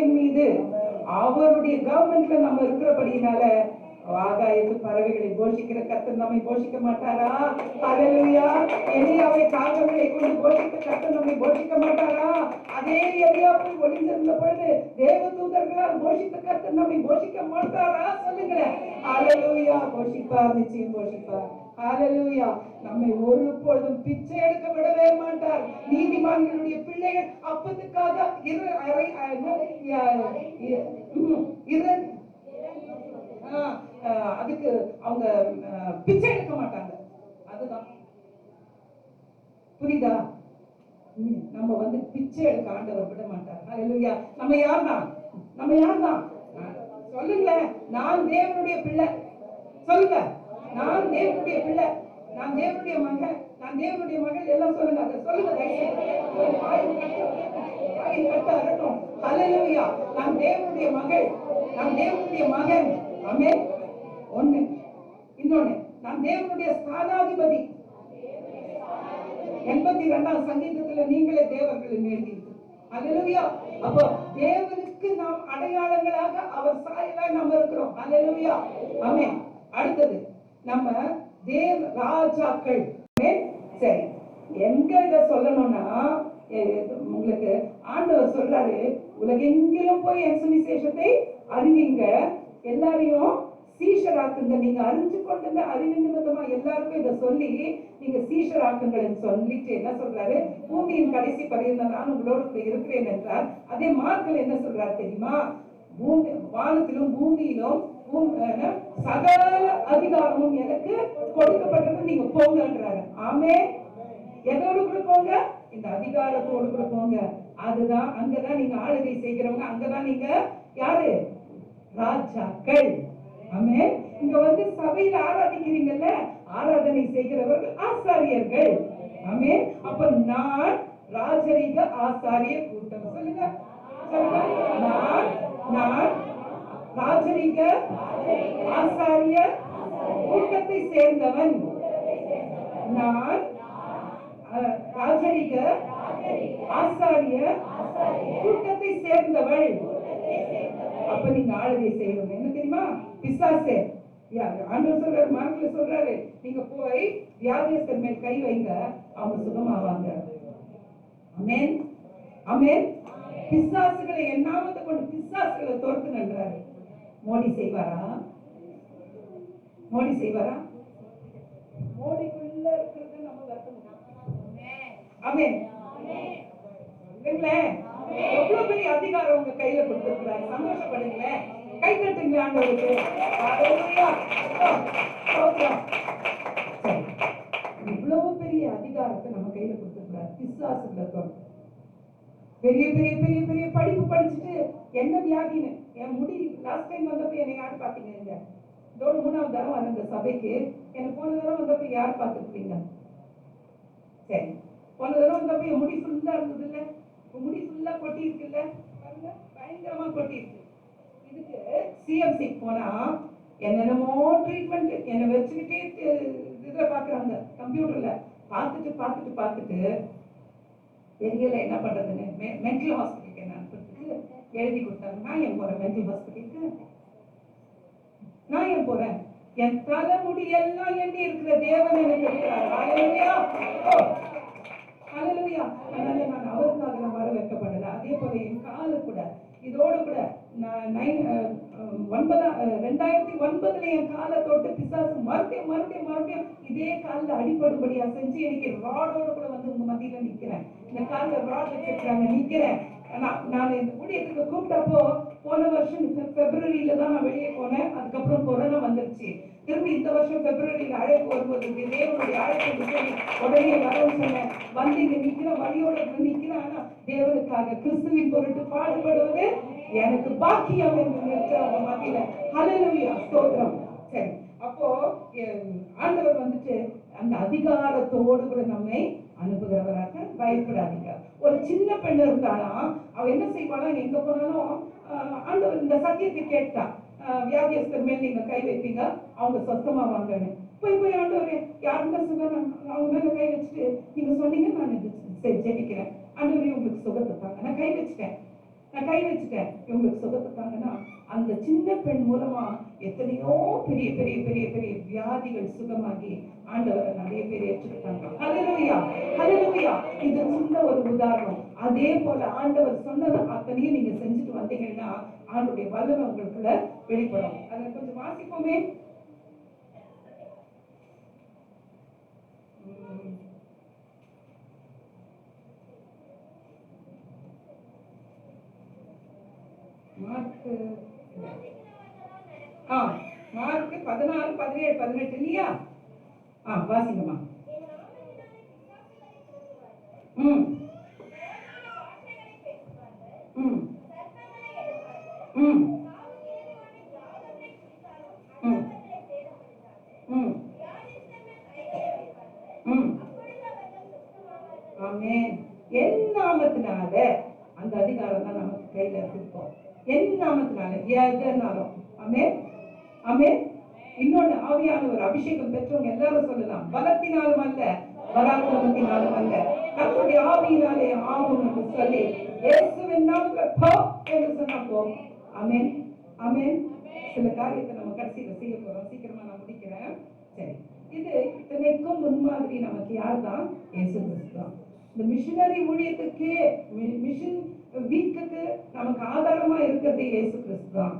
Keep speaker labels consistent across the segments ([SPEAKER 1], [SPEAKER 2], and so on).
[SPEAKER 1] இஸ்ரவேலின் மீது அவருடைய கவர்மெண்ட்ல நம்ம இருக்கிறபடினால ஆகாயத்து பறவைகளை போஷிக்கிற கர்த்தர் நம்மை போஷிக்க மாட்டாரா? ஹல்லேலூயா. எலியாவை காகங்களை கொண்டு போஷித்த கர்த்தர் நம்மை போஷிக்க மாட்டாரா? அதே எலியா போய் ஒளிந்திருந்த பொழுது தேவதூதர்களால் போஷித்த கர்த்தர் நம்மை போஷிக்க மாட்டாரா? சொல்லுங்களேன். ஹல்லேலூயா. போஷிப்பார், நிச்சயம் போஷிப்பார். ஹல்லேலூயா. நம்மை ஒருபொழுதும் பிச்சை எடுக்க விடவே மாட்டார். நீதிமான்களுடைய பிள்ளைகள் அப்பத்துக்காக அதுக்கு அவங்க பிச்சை எடுக்க மாட்டாங்க. அதுதான் புரியுதா? நம்ம வந்து பிச்சை எடுக்க ஆண்டவர் விட மாட்டார். ஹல்லேலூயா. நம்ம யார்தான்? நம்ம யார்தான்? சொல்லுங்க. நான் தேவனுடைய பிள்ளை. சொல்லுங்க. நான் தேவனுடைய பிள்ளை, நான் தேவனுடைய மகன், நான் தேவனுடைய மகள். எல்லாம் சொல்லுங்க. அதை சொல்லுங்க. ஹல்லேலூயா. நான் தேவனுடைய மகள், நான் தேவனுடைய மகன். ஆமென். ஒண்ணு. இன்னொன்னு, நான் தேவனுடைய ஸ்தானாதிபதி. 82ஆம் சங்கீதத்துல நீங்களே தேவர்கள் எழுதியிருக்கு. ஹல்லேலூயா. அப்போ தேவனுக்கு நாம் அடையாளங்களாக அவர் சாயலாய் நம்ம இருக்கிறோம். ஹல்லேலூயா. ஆமென். அடுத்தது நம்ம தேவ ராஜாக்கள். சரி, எங்க இத சொல்லணும்னா உங்களுக்கு ஆண்டவர் சொல்றாரு, உலகெங்கிலும் போய் என் சுவிசேஷத்தை அறிவிங்க, எல்லாரையும் சீஷராக்குங்க. நீங்க அறிஞ்சு கொண்டு அறிவு நிமித்தமா எல்லாருக்கும் இதை சொல்லி நீங்க சீஷராக்குங்கள்னு சொல்லிட்டு என்ன சொல்றாரு? பூமியின் கடைசி பரியந்தம் நான் உங்களோடு கூட இருக்கிறேன் என்றார். அதே மார்க்கள் என்ன சொல்றாரு தெரியுமா? வானத்திலும் பூமியிலும் சகல அதிகாரமும் எனக்கு கொடுக்கப்பட்டது, நீங்க போங்கன்றாரு. ஆமே. எதோடு கூட போங்க? இந்த அதிகாரத்தோடு கூட போங்க. அதுதான், அங்கதான் நீங்க ஆளுகை செய்கிறவங்க, அங்கதான் நீங்க யாரு? ராஜாக்கள். ஆமே. இங்க வந்து சபையில ஆராதிக்கிறீங்கல்ல, ஆராதனை செய்கிறவர்கள் ஆசாரியர்கள். ஆமே. அப்ப நான் ராஜரீக ஆசாரிய கூட்டம். சொல்லுங்க. நான் ராஜரீக ஆசாரிய கூட்டத்தை சேர்ந்தவன். நான் ராஜரீக ஆசாரிய கூட்டத்தை சேர்ந்தவள். அப்ப நீங்க ஆளுகை செய்யணும். என்ன தெரியுமா? பிசாசே ஆண்டவர் சொல்றாரு, மார்க்ல சொல்றாரு, நீங்க போய் வியாதியஸ்தர் மேல் கை வைங்க, அவங்க சுகமாவாங்க. ஆமென். ஆமென். பிசாசுகளை என்னாமத்தை கொண்டு பிசாசுகளை தோர்த்துன்றாரு. மோடி செய்வாரா? மோடி செய்வாரா? மோடிக்குள்ள இருக்கிறது நம்ம வரணும். ஆமென். இல்லைங்களே, எவ்வளவு பெரிய அதிகாரம் உங்க கையில கொடுத்திருக்கிறாரு. சந்தோஷப்படுங்களேன். கை தட்டுங்களே ஆண்டவருக்கு. இவ்வளவு பெரிய அதிகாரத்தை நம்ம கையில கொடுத்திருக்கிறாரு. பிசாசுகளை தோற்று பெரிய பெரிய பெரிய பெரிய படிப்பு படிச்சுட்டு என்ன வியாதின்னு என் முடி லாஸ்ட் டைம் வந்தப்ப என்னை யார் பாத்தீங்க? இதோட 3வது தரம் வந்த இந்த சபைக்கு எனக்கு போன தரம் வந்தப்ப யார் பார்த்துருக்கீங்க? சரி, போன தரம் வந்தப்ப என் முடி ஃபுல்லா இருந்தது இல்ல, முடி ஃபுல்லா கொட்டி இருக்குல்ல, பாருங்க பயங்கரமா கொட்டி இருக்கு. இதுக்கு சிஎம்சி போனா என்னென்னமோ ட்ரீட்மெண்ட் என்னை வச்சுக்கிட்டே இதுல பாக்குறாங்க, கம்ப்யூட்டர்ல பார்த்துட்டு பார்த்துட்டு பார்த்துட்டு தெரியல என்ன பண்றதுன்னு. மென்டல் ஹாஸ்பிட்டலுக்கு என்ன அனுப்புறதுக்கு எழுதி கொடுத்தாங்க. நான் ஏன் போறேன் மென்டல் ஹாஸ்பிட்டலுக்கு? நான் ஏன் போறேன்? என் தலைமுடி எல்லாம் எண்ணி இருக்கிற தேவன் எனக்கு இருக்கிறார். ஹல்லேலூயா. ஹல்லேலூயா. அதனால நான் அவருக்காக நான் வர வைக்கப்படல. அதே போல என் காலு கூட இதோடு கூட 2009 என் காலை தொட்டு பிசாசு மறுபடியும் இதே காலில் அடிபடும்படியா செஞ்சு எனக்கு ராடோட கூட வந்து உங்க மத்தியில நிக்கிறேன். இந்த காலில் ராட் வச்சிருக்காங்க, நிக்கிறேன். நான் இந்த ஊழியத்துக்கு கூப்பிட்டப்போ போன வருஷம் பிப்ரவரியில தான் நான் வெளியே போனேன். அதுக்கப்புறம் கொரோனா வந்துருச்சு. திரும்பி இந்த வருஷம் பிப்ரவரியில அழைப்பு வரும்போது தேவனுடைய அழைப்பு உடனே வரவும் சொன்னேன். வந்து இங்க நிக்கிற வழியோட நிக்கிறேன். ஆனா தேவனுக்காக கிறிஸ்துவின் பொருட்டு பாடுபடுவது எனக்கு பாக்கியம் என்று நிற்கிறவங்க மத்தியில. ஹல்லேலூயா, ஸ்தோத்திரம். சரி, அப்போ ஆண்டவர் வந்துட்டு அந்த அதிகாரத்தோடு கூட நம்மை அனுப்புகிறவராக. பயப்படாதீங்க. ஒரு சின்ன பெண் இருந்தாலும் அவ என்ன செய்வானா, எங்க போனாலும் ஆண்டவர் இந்த சத்தியத்தை கேட்டா, வியாதியஸ்தர் மேல் நீங்க கை வைப்பீங்க, அவங்க சொத்தமா வாங்கன்னு. போய் ஆண்டவர் யாருங்க சுகம் அவங்க மேல கை வச்சுட்டு நீங்க சொன்னீங்க, நான் சரி ஜெபிக்கிறேன், ஆண்டவரே உங்களுக்கு சுகத்தை தாங்க, நான் கை வச்சுட்டேன். நான் கை வச்சுட்டேன் இவங்களுக்கு சுகத்தை தாங்கன்னா அந்த சின்ன பெண் மூலமா எத்தனையோ பெரிய பெரிய பெரிய பெரிய வியாதிகள் சுகமாகி ஆண்டவரை நிறைய பேர் ஏற்றுக்கிட்டாங்க. ஹல்லேலூயா, ஹல்லேலூயா. இது சின்ன ஒரு உதாரணம். அதே போல ஆண்டவர் சொன்னதை அத்தனையும் நீங்க செஞ்சுட்டு வந்தீங்கன்னா ஆண்டுடைய வல்லமை உங்களுக்குள்ள வெளிப்படும். அதை கொஞ்சம் வாசிப்போமே. மார்க்கு 16, 17, 18 இல்லையா? வாசிங்கம்மா. ம் ம் ம் ம் ம். ஆமென். என் நாமத்தினால அந்த அதிகாரம் தான் நமக்கு கையில இருக்கும். என் நாமத்தினால எதனாலும். ஆமென், ஆமென். இன்னொன்னு, ஆவியானவர் அபிஷேகம் பெற்றவங்க எல்லாரும் சொல்லலாம், பலத்தினாலும் அல்ல பராக்கிரமத்தினாலும் அல்ல, கர்த்தருடைய ஆவியினாலே ஆகும் என்று சொல்லி இயேசுவின் நாமத்திலே போ என்று சொன்னா போகும். ஆமென், ஆமென். சில காரியத்தை நம்ம கடைசியில செய்ய போறோம். சீக்கிரமா நான் முடிக்கிறேன். சரி, இது இத்தனைக்கும் முன்மாதிரி நமக்கு யார் தான்? இயேசு கிறிஸ்து தான். இந்த மிஷனரி ஊழியத்துக்கு, மிஷன் வீக்குக்கு நமக்கு ஆதாரமா இருக்கிறது இயேசு கிறிஸ்து தான்.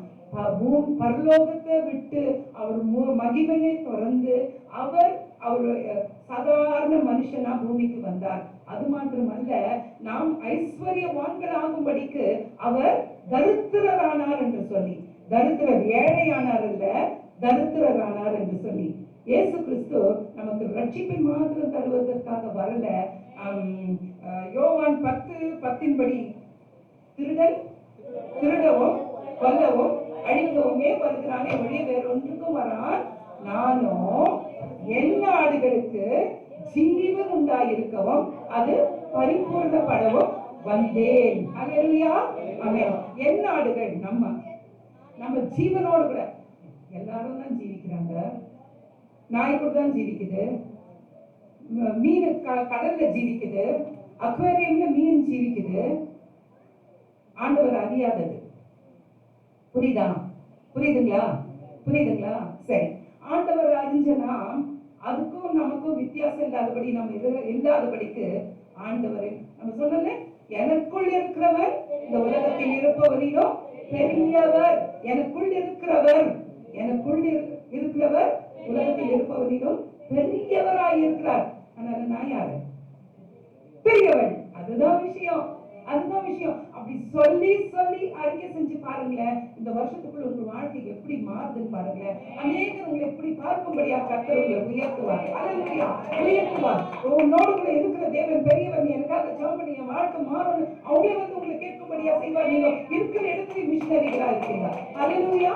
[SPEAKER 1] பரலோகத்தை விட்டு அவர் மகிமையை தொடர்ந்து அவர் சாதாரண மனுஷனா பூமிக்கு வந்தார். அது மாத்திரமல்ல, நாம் ஐஸ்வர்யவான்கள் ஆகும்படிக்கு அவர் தரித்திரரானார் என்று சொல்லி, தரித்திரர் ஏழையானார் அல்ல, தரித்திரரானார் என்று சொல்லி, இயேசு கிறிஸ்து நமக்கு ரட்சிப்பை மாத்திரம் தருவதற்காக வரல. யோவான் 10:10 படி திருடவும் கொல்லவும் அழிக்கவுமே வருகிறானே ஒழிய வேறொன்றுக்கும் வரான். நானும் என் ஆடுகளுக்கு ஜீவன் உண்டாயிருக்கவும் அது பரிபூர்ணப்படவும் வந்தேன். அல்லேலூயா, ஆமென். என் ஆடுகள் நம்ம ஜீவனோடு கூட எல்லாரும் தான் ஜீவிக்கிறாங்க. நாய் கூட தான் ஜீவிக்குது, மீன் கடல்ல ஜீவிக்குது, அக்வேரியம்ல மீன் ஜீவிக்குது. ஆண்டவர் அறியாதது. புரியுதுங்களா? சரி, ஆண்டவர் அறிஞ்சனா அதுக்கும் நமக்கும் வித்தியாசம் இல்லாதபடி, நம்ம இல்லாதபடிக்கு ஆண்டவரை நம்ம சொல்லல, எனக்குள் இருக்கிறவர் இந்த உலகத்தில் இருப்பவரிலும் பெரியவர். எனக்குள் இருக்கிறவர் உலகத்தில் இருப்பவரிலும் பெரியவராய் இருக்கிறார். அதனால நான் யாரு? பெரியவள். அதுதான் விஷயம். அப்படி சொல்லி அறிக்கை செஞ்சு பாருங்களேன். இந்த வருஷத்துக்குள்ள உங்க வாழ்க்கை எப்படி மாறுதுன்னு பாருங்களேன். அநேகர் உங்களை எப்படி பார்க்கும்படியா கர்த்தர் உங்களை உயர்த்துவார். அல்லேலூயா, உயர்த்துவார். உன்னோடு கூட இருக்கிற தேவன் பெரியவர், நீ எனக்காக ஜெபம் பண்ணி என் வாழ்க்கை மாறணும், அவங்களே வந்து உங்களை கேட்கும்படியா செய்வார். நீங்க இருக்கிற இடத்துல மிஷனரிகளா இருக்கீங்க. அல்லேலூயா,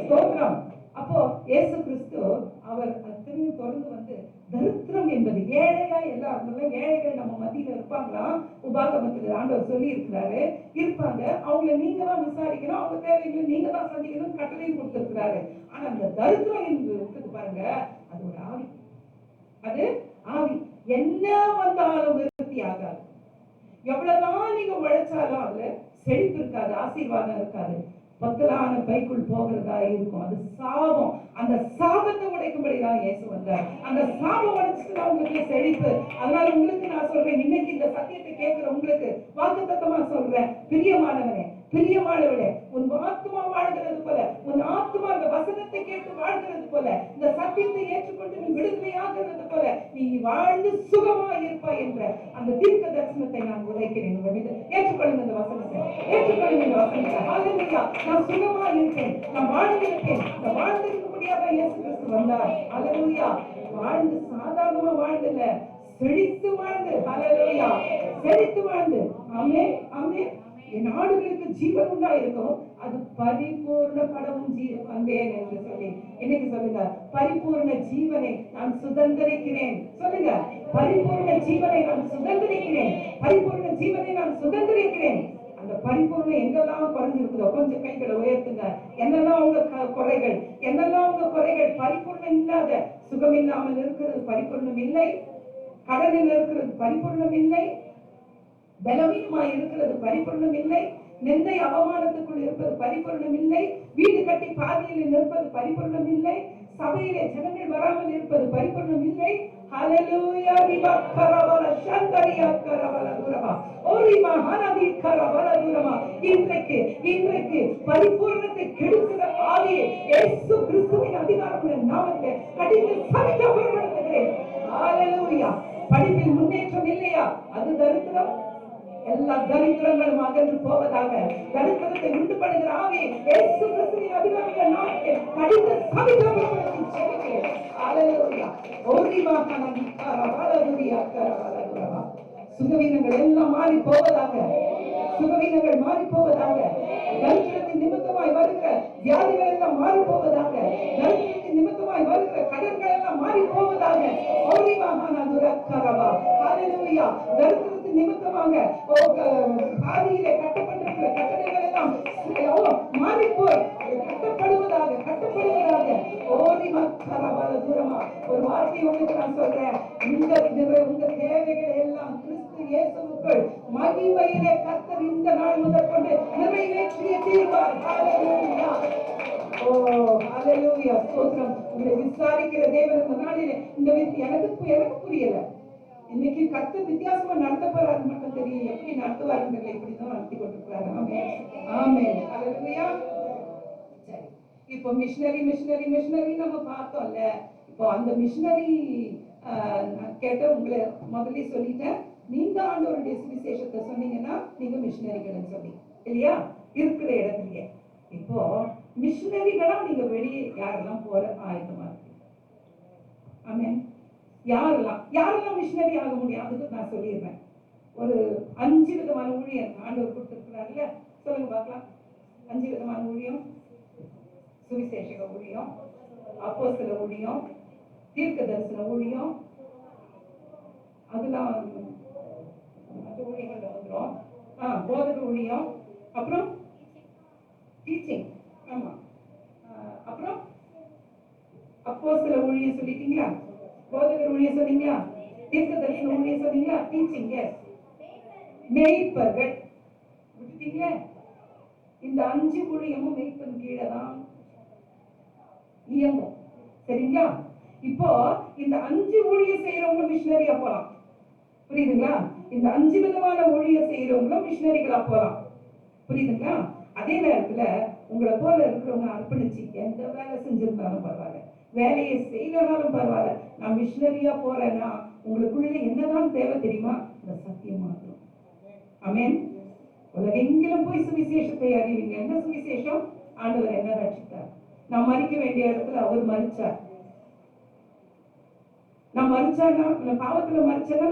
[SPEAKER 1] ஸ்தோத்திரம். அப்போ இயேசு கிறிஸ்து அவர் அத்தனையும் தொடர்ந்து வந்து தரித்திரம் என்பது ஏழையா, எல்லாரும் ஏழைகள் நம்ம மத்தியில இருப்பாங்களா? உபாகமத்தில் ஆண்டவர் சொல்லி இருக்கிறாரு, இருப்பாங்க. அவங்களை நீங்க தான் விசாரிக்கணும், அவங்க தேவைகளை நீங்க தான் சந்திக்கணும், கட்டளையும் கொடுத்திருக்கிறாரு. ஆனா அந்த தரித்திரம் என்று இருக்குது பாருங்க, அது ஒரு ஆவி. அது ஆவி. என்ன வந்தாலும் விருத்தி ஆகாது. எவ்வளவுதான் நீங்க உழைச்சாலும் அதுல செழிப்பு இருக்காது, ஆசீர்வாதம் இருக்காது. பத்தலான பைக்குள் போகிறதா இருக்கும். அது சாபம். அந்த சாபத்தை உடைக்கும்படிதான் இயேசு வந்தார். அந்த சாபம் உடைச்சுட்டு உங்களுக்கு செழிப்பு. அதனால உங்களுக்கு நான் சொல்றேன், இன்னைக்கு இந்த சத்தியத்தை கேட்கிற உங்களுக்கு வாக்குத்தத்தமா சொல்றேன், பிரியமானவளே, உன் ஆத்மா வாழ்கிறது போல, உன் ஆத்மா அந்த வசனத்தை கேட்டு வாழ்கிறது போல, இந்த சத்தியத்தை ஏற்றுக்கொண்டு நீ விடுதலையாகிறது போல நீ வாழ்ந்து சுகமா இருப்பாய் என்ற அந்த தீர்க்க தரிசனத்தை நான் உரைக்கிறேன். ஏற்றுக்கொள்ளுங்க இந்த வசனத்தை, ஏற்றுக்கொள்ளுங்க இந்த வசனத்தை. ஹல்லேலூயா, நான் சுகமா இருப்பேன், நான் வாழ்ந்திருப்பேன். நான் வாழ்ந்திருக்க முடியாத இயேசு கிறிஸ்து வந்தார். ஹல்லேலூயா, வாழ்ந்து சாதாரணமா வாழ்ந்தல, செழித்து வாழ்ந்து. ஹல்லேலூயா, செழித்து வாழ்ந்து. ஆமென், ஆமென். என் ஆடுகளுக்கு ஜீவன் உண்டாயிருக்கும், அது பரிபூர்ணப்படவும் வந்தேன் என்று சொல்லி இன்னைக்கு சொல்லுங்க, பரிபூர்ண ஜீவனை நான் சுதந்திரிக்கிறேன். சொல்லுங்க, பரிபூர்ண ஜீவனை நான் சுதந்திரிக்கிறேன், பரிபூர்ண ஜீவனை நான் சுதந்திரிக்கிறேன். அந்த பரிபூர்ணம் எங்கெல்லாம் குறைஞ்சிருக்குதோ கொஞ்சம் கைகளை உயர்த்துங்க. என்னெல்லாம் உங்க குறைகள், பரிபூர்ணம் இல்லாத, சுகம் இல்லாமல் இருக்கிறது பரிபூர்ணம் இல்லை, கடனில் இருக்கிறது பரிபூர்ணம் இல்லை, பலவீனமாய் இருக்கிறது பரிபூர்ணம் இல்லை. நிந்தை அவமானத்துக்குள் இருப்பது பரிபூர்ணம் இல்லை. வீடு கட்டி பாதியில் நிற்பது பரிபூர்ணம் இல்லை. சபையிலே ஜனங்கள் வராமல் இருப்பது பரிபூர்ணம் இல்லை. ஹalleluya ரிபா கரவல சந்தரியா கரவல துரமா ஓரிமா ஹனதி கரவல துரமா. இன்றைக்கு பரிபூர்ணத்தை கெடுக்கிற ஆவியை இயேசு கிறிஸ்துவின் அதிகாரமுள்ள நாமத்திலே கடிந்து சபிக்கப்படுகிறேன். ஹalleluya. படிப்பில் முன்னேற்றம் இல்லையா? அது தரித்திரம். எல்லா தரித்திரங்களும் அகன்று போவதாக. தரித்திரத்தை உண்டு பண்ணுகிற ஆவி இயேசு கிறிஸ்துவின் அதிகாரமுள்ள நாமத்திலே கடிந்து சபிக்கப்படுகிறேன். ஹalleluya. ஓரிமா ஹனதி கரவல துரமா. சுகவீனங்கள் எல்லாம் மாறி போவதாக. சுகவீனங்கள் மாறி போவதாக. தரித்திரத்தின் நிமித்தமாய் வருகிற வியாதிகள் எல்லாம் மாறி போவதாக. தரித்திரத்தின் நிமித்தமாய் வருகிற கடன்கள் எல்லாம் மாறி போவதாக. ஹalleluya. தரித்திரத்தின் நிமித்தமாக பாதியிலே கட்டப்பட்டிருக்கிற கட்டடங்கள் எல்லாம் மாறி போய் கட்டப்படுவதாக. ஒரு வார்த்தை உங்களுக்கு நான் சொல்றேன். உங்க தேவைகளை எல்லாம் கிறிஸ்து இயேசுவுக்குள் மகிமையிலே கர்த்தர் இந்த நாள் முதல் கொண்டு நிறைவேற்றிய தீர்வார். ஹalleluya. ஓ ஹalleluya. ஸ்தோத்திரம். உங்களை விசாரிக்கிற தேவன் இந்த நாளிலே இந்த எனக்கு புரியல. இன்னைக்கு கர்த்தர் வித்தியாசமா நடத்த போறாரு மட்டும் தெரியும். எப்படி நடத்துவாருன்னு இப்படிதான் நடத்தி கொண்டிருக்கிறாரு. ஆமென் ஆமென். ஹalleluya. சரி, இப்போ மிஷனரி நம்ம பார்த்தோம்ல. இப்போ அந்த மிஷனரி கேட்ட உங்களை முதல்ல சொல்லிட்டேன். நீங்க ஆண்டவருடைய சுவிசேஷத்தை சொன்னீங்கன்னா நீங்க மிஷனரிகள் சொல்லி இல்லையா இருக்கிற இடத்துலயே. இப்போ மிஷனரிகளா நீங்க வெளியே யாரெல்லாம் போற ஆயத்தமா இருக்கு? ஆமென். யாரெல்லாம் மிஷனரி ஆக முடியும்? அதுக்கு நான் சொல்லிடுறேன். ஒரு 5 விதமான ஊழியம் ஆண்டவர் கொடுத்திருக்கிறாருல்ல. சொல்லுங்க பார்க்கலாம். 5 விதமான ஊழியம்: சுவிசேஷக ஊழியம், அப்போஸ்தல ஊழியம், தீர்க்க தரிசன ஊழியம், அதெல்லாம் மற்ற ஊழியங்கள் வந்துடும். போதக ஊழியம், அப்புறம் டீச்சிங். ஆமா, அப்புறம் அப்போஸ்தல ஊழியம் சொல்லிட்டீங்களா? போதகர் ஊழியம் சொன்னீங்களா? தீர்க்க தரிசன ஊழியம் சொன்னீங்களா? டீச்சிங். எஸ். மேய்ப்பர்கள் விட்டுட்டீங்களே. இந்த 5 ஊழியமும் மேய்ப்பன் கீழே தான் இயங்கும். சரிங்களா? இப்போ இந்த 5 ஊழியம் செய்யறவங்க மிஷனரியா போலாம். புரியுதுங்களா? இந்த 5 விதமான ஊழியம் செய்யறவங்களும் மிஷனரிகளா போலாம். புரியுதுங்களா? அதே நேரத்துல உங்களை போல இருக்கிறவங்க அர்ப்பணிச்சு எந்த வேலை செஞ்சிருந்தாலும் பரவாயில்ல, வேலையை செய்யலனாலும் பரவாயில்ல, நான் மிஷனரியா போறேன்னா உங்களுக்குள்ள என்னதான் தேவை தெரியுமா? இந்த சத்தியம் மாத்திரம். ஆமென். உலகெங்கிலும் போய் சுவிசேஷத்தை அறிவிங்க. என்ன சுவிசேஷம்? ஆண்டவர் என்ன ரட்சித்தார். நான் மறிக்க வேண்டிய இடத்துல அவர் மறிச்சார். நான் மறிச்சானா, பாவத்துல மறிச்சேன்னா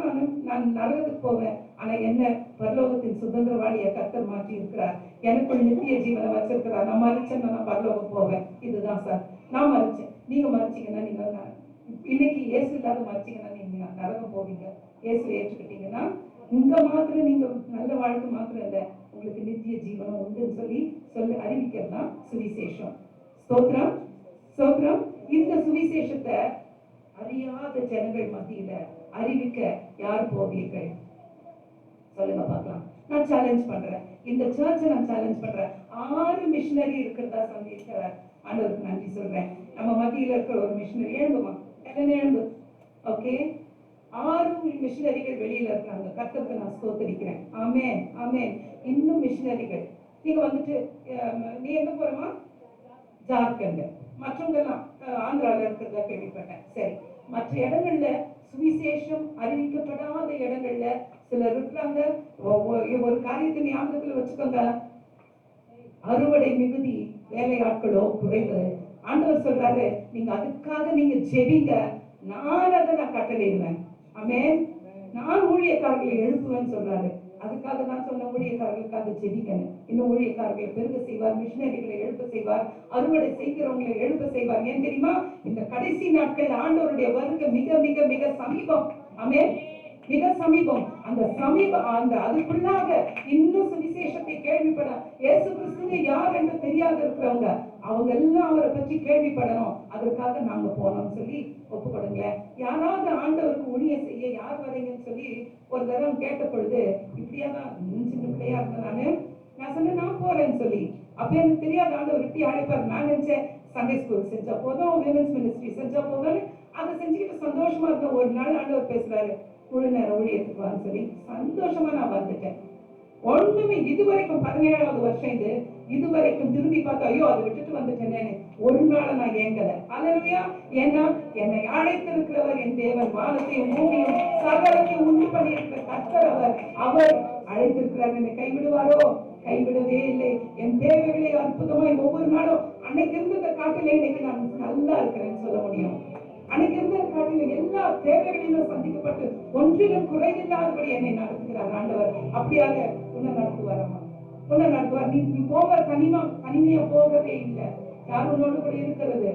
[SPEAKER 1] நான் நரகத்துக்கு போவேன். ஆனா என்ன பரலோகத்தின் சுதந்திரவாளிய கர்த்தர் மாற்றி இருக்கிறார். எனக்குள் நித்திய ஜீவனை வச்சிருக்கிறார். நான் மறிச்சேன்னா நான் பரலோகம் போவேன். இதுதான் சார். நான் மறிச்சேன். நீங்க மறிச்சீங்கன்னா நீங்க இன்னைக்கு இயேசு இல்லாத மறிச்சீங்கன்னா நீங்க நரகம் போவீங்க. இயேசு ஏற்றுக்கிட்டீங்கன்னா இங்க மாத்திரம் நீங்க நல்ல வாழ்க்கை மாத்திரம் இல்ல, உங்களுக்கு நித்திய ஜீவனம் உண்டுன்னு சொல்லி அறிவிக்கிறது தான் சுவிசேஷம். ஸ்தோத்திரம் ஸ்தோத்திரம். இந்த சுவிசேஷத்தை அறியாத ஜனங்கள் மத்தியில அறிவிக்க யார் போவீர்கள்? சொல்லுங்க பார்க்கலாம். நான் சேலஞ்ச் பண்றேன். இந்த சர்ச்சை நான் சேலஞ்ச் பண்றேன். 6 மிஷனரி இருக்கிறதா சொல்லியிருக்கிறார். ஆண்டவருக்கு நன்றி சொல்றேன். நம்ம மத்தியில இருக்கிற ஒரு மிஷனரி எழுதுமா? எழுந்து. ஓகே, 6 மிஷனரிகள் வெளியில இருக்காங்க. கர்த்தருக்கு நான் ஸ்தோத்திரிக்கிறேன். ஆமென் ஆமென். இன்னும் மிஷனரிகள் நீங்க வந்துட்டு நீ எங்க போறமா? ஜார்க்கண்ட். மற்றவங்க எல்லாம் ஆந்திரால இருக்கிறதா கேள்விப்பட்டேன். சரி, மற்ற இடங்கள்ல சுவிசேஷம் அறிவிக்கப்படாத இடங்கள்ல சிலர் இருக்கிறாங்க. ஒரு காரியத்தை ஞாபகத்துல வச்சுக்கோங்க. அறுவடை மிகுதி, வேலையாட்களோ குறைவு. ஆண்டவர் சொல்றாரு, நீங்க அதுக்காக நீங்க ஜெபிங்க, நான் அதை நான் கட்டளையிடுவேன். ஆமென். நான் ஊழியக்காரர்களை எழுப்புவேன்னு சொல்றாரு. அதுக்காக நான் சொன்ன ஊழியக்காரர்களுக்காக ஜெபிக்கணும். இன்னும் ஊழியக்காரர்களை பெருக செய்வார், மிஷனரிகளை எழுப்ப செய்வார், அறுவடை செய்கிறவங்களை எழுப்ப செய்வார். ஏன் தெரியுமா? இந்த கடைசி நாட்கள் ஆண்டவருடைய வருகை மிக மிக மிக சமீபம். ஆமென், மிக சமீபம். அந்த அதுக்குள்ளாக இன்னும் சுவிசேஷத்தை கேள்விப்பட, இயேசு கிறிஸ்துவை யார் என்று தெரியாத இருக்கிறவங்க அவங்க எல்லாம் அவரை பற்றி கேள்விப்படணும், அதற்காக நாங்க போனோம்னு சொல்லி ஒப்பு கொடுங்களேன். யாராவது ஆண்டவருக்கு ஊழியம் செய்ய யார் வரீங்கன்னு சொல்லி ஒரு தடவை கேட்ட பொழுது, இப்படியா தான் சின்ன பிள்ளையா இருந்தேன் நான் சொன்னேன் நான் போறேன்னு சொல்லி. அப்ப எனக்கு தெரியாத ஆண்டவர் இப்படி அழைப்பார். நான் நினைச்சேன் சண்டே ஸ்கூல் செஞ்சா போதும், விமென்ஸ் மினிஸ்ட்ரி செஞ்சா போதும்னு அதை செஞ்சுக்கிட்டு சந்தோஷமா இருந்தேன். ஒரு நாள் ஆண்டவர் பேசுறாரு, முழு நேரம் ஊழியத்துக்கு வான்னு சொல்லி சந்தோஷமா நான் வந்துட்டேன். ஒண்ணுமே இதுவரைக்கும் 17வது வருஷம் இதுவரைக்கும் திரும்பி பார்த்தா ஐயோ அதை விட்டுட்டு வந்துட்டேனே ஒரு நாள் நான் ஏங்கல. அல்லேலூயா. ஏன்னா என்னை அழைத்திருக்கிறவர் என் தேவன், வானத்தையும் பூமியும் சகலத்தையும் உண்டு பண்ணி இருக்கிற கர்த்தர் அவர் அழைத்திருக்கிறார். என்னை கைவிடுவாரோ? கைவிடவே இல்லை. என் தேவைகளை அற்புதமாய் ஒவ்வொரு நாளும் அன்னைக்கு இருந்ததை காட்டில இன்னைக்கு நான் நல்லா இருக்கிறேன்னு சொல்ல முடியும். அன்னைக்கு இருந்த காட்டில எல்லா தேவைகளிலும் சந்திக்கப்பட்டு ஒன்றிலும் குறைவில்லாதபடி என்னை நடத்துகிறார் ஆண்டவர். அப்படியாக உன்னை நடத்துவாரம்மா, உன்னை நடத்துவார். நீ போக தனிமையா போகவே இல்லை. யார் உன்னோடு கூட இருக்கிறது?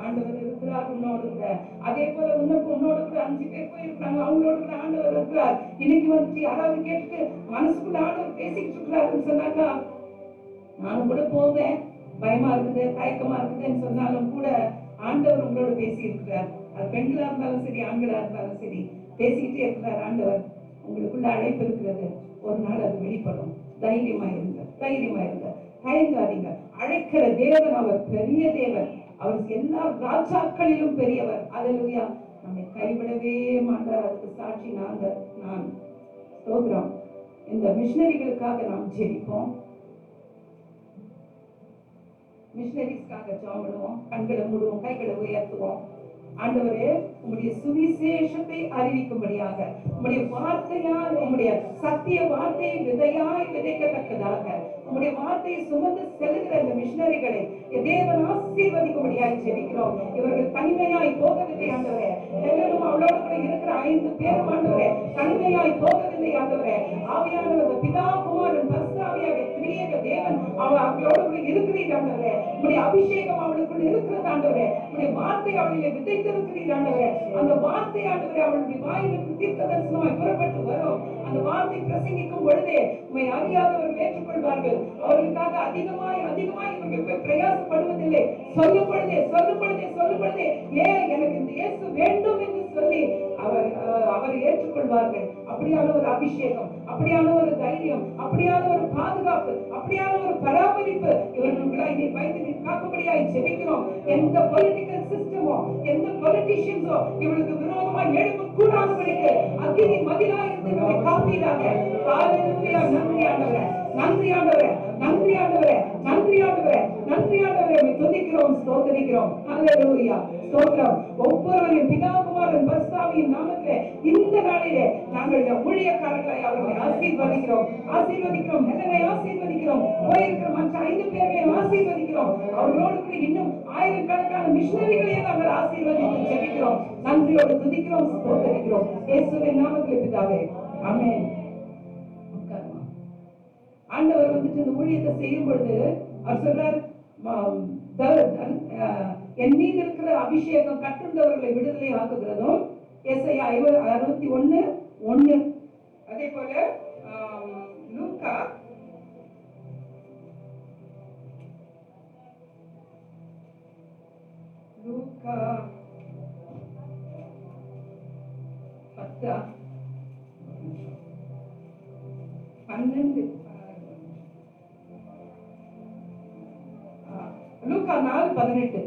[SPEAKER 1] ஆண்டவர் இருக்கிறார் உன்னோடு கூட. அதே போல உன்னோடு கூட 5 பேர் போயிருக்காங்க, அவங்களோட கூட ஆண்டவர் இருக்கிறார். இன்னைக்கு வந்துட்டு யாராவது கேட்டுட்டு மனசுக்குள்ள ஆண்டவர் பேசிக்கிட்டு இருக்கிறாருன்னு சொன்னாக்கா நானும் கூட போவேன். பயமா இருக்குது, தயக்கமா இருக்குதுன்னு சொன்னாலும் கூட ஆண்டவர் உங்களோட பேசி இருக்கிறார். அது பெண்களா இருந்தாலும் சரி, ஆண்களா இருந்தாலும் சரி, பேசிக்கிட்டே இருக்கிறார் ஆண்டவர். உங்களுக்குள்ள அழைப்பு இருக்கிறது, ஒரு நாள் அது வெளிப்படும். தைரியமா இருங்க, தைரியமா இருங்க, தயங்காதீங்க. அழைக்கிற தேவன் அவர் பெரிய தேவன், அவர் எல்லா ராஜாக்களிலும் பெரியவர். அல்லேலூயா. நம்மை கைவிடவே மாட்டார். அதுக்கு சாட்சி நான் ஸ்தோத்திரம். இந்த மிஷனரிகளுக்காக நாம் ஜெபிப்போம், மிஷனரிஸ்க்காக ஜெபம் பண்ணுவோம், கண்களை மூடுவோம், கைகளை உயர்த்துவோம். ஆண்டவரே, உங்களுடைய சுவிசேஷத்தை அறிவிக்கும்படியாக உங்களுடைய வார்த்தையால், உங்களுடைய சத்திய வார்த்தையை விதையாய் விதைக்கத்தக்கதாக உங்களுடைய வார்த்தையை சுமந்து செல்கிற இந்த மிஷனரிகளை தேவன் ஆசீர்வதிக்கும்படியாய் ஜெபிக்கிறோம். இவர்கள் தனிமையாய் போகவில்லை ஆண்டவரே. எல்லாரும் அவளோடு கூட இருக்கிற 5 பேரும் ஆண்டவரே தனிமையாய் போகவில்லை ஆண்டவரே. ஆவியானவர் பிதா குமாரன் பரிசுத்தாவியாக திரியேக தேவன் அவளோடு கூட இருக்கிறீர் ஆண்டவரே. உங்களுடைய அபிஷேகம் அவளுக்குள் இருக்கிறது ஆண்டவரே. உங்களுடைய வார்த்தை அவளிலே விதைத்திருக்கிறீர் ஆண்டவரே. அந்த வார்த்தை ஆண்டவரே அவளுடைய வாயிலிருந்து தீர்க்க தரிசனமாய் புறப்பட்டு வரும். அந்த வார்த்தை பிரசங்கிக்கும் பொழுதே உண்மை அறியாதவர்கள் ஏற்றுக்கொள்வார்கள். அவர்களுக்காக அதிகமாய் இவர்கள் பிரயாசப்படுவதில்லை. சொல்லும் பொழுதே எனக்கு இந்த இயேசு வேண்டும் என்று சொல்லி அவர் ஏற்றுக்கொள்வார்கள். அப்படியான ஒரு அபிஷேகம், அப்படியான ஒரு தைரியம், அப்படியான ஒரு பாதுகாப்பு, அப்படியான ஒரு பராமரிப்பு இவர்களுக்குள்ள இதை வைத்து காக்கும்படியாய் ஜெபிக்கிறோம். எந்த பொலிட்டிக்கல் சிஸ்டமோ, எந்த பொலிட்டிஷியன்ஸோ இவளுக்கு விரோதமா எழும்ப கூடாதபடிக்கு அக்னி மதிலாய் இருந்து இவர்களை காப்பீராக. ஹalleluya. நன்றி ஆண்டவரே, நன்றி ஆண்டவரே, நன்றி ஆண்டவரே, நன்றி ஆண்டவரே, நன்றி ஆண்டவரே. துதிக்கிறோம், ஸ்தோத்திரிக்கிறோம். ஹalleluya. ஸ்தோத்திரம். ஒவ்வொருவரையும் பிதா குமாரன் பரிசுத்தாவியின் நாமத்திலே இந்த நாளிலே நாங்கள் ஊழியக்காரர்களை அவர்களை ஆசீர்வதிக்கிறோம். ஹெலனை ஆசீர்வதிக்கிறோம். போயிருக்கிற மற்ற 5 பேர்களை ஆசீர்வதிக்கிறோம். அவர்களோடு கூட இன்னும் ஆயிரக்கணக்கான மிஷனரிகளையே நாங்கள் ஆசீர்வதித்து ஜெபிக்கிறோம். நன்றியோடு துதிக்கிறோம், ஸ்தோத்திரிக்கிறோம். இயேசுவின் நாமத்திலே பிதாவே, ஆமென். ஆண்டவர் வந்துட்டு இந்த ஊழியத்தை செய்யும் பொழுது அவர் சொல்றார், என் மீது இருக்கிற அபிஷேகம் கட்டுண்டவர்களை விடுதலை ஆக்குகிறதும். ஏசாயா 61:1. அதே போல லூக்கா 10:12. லூக்கா 4:18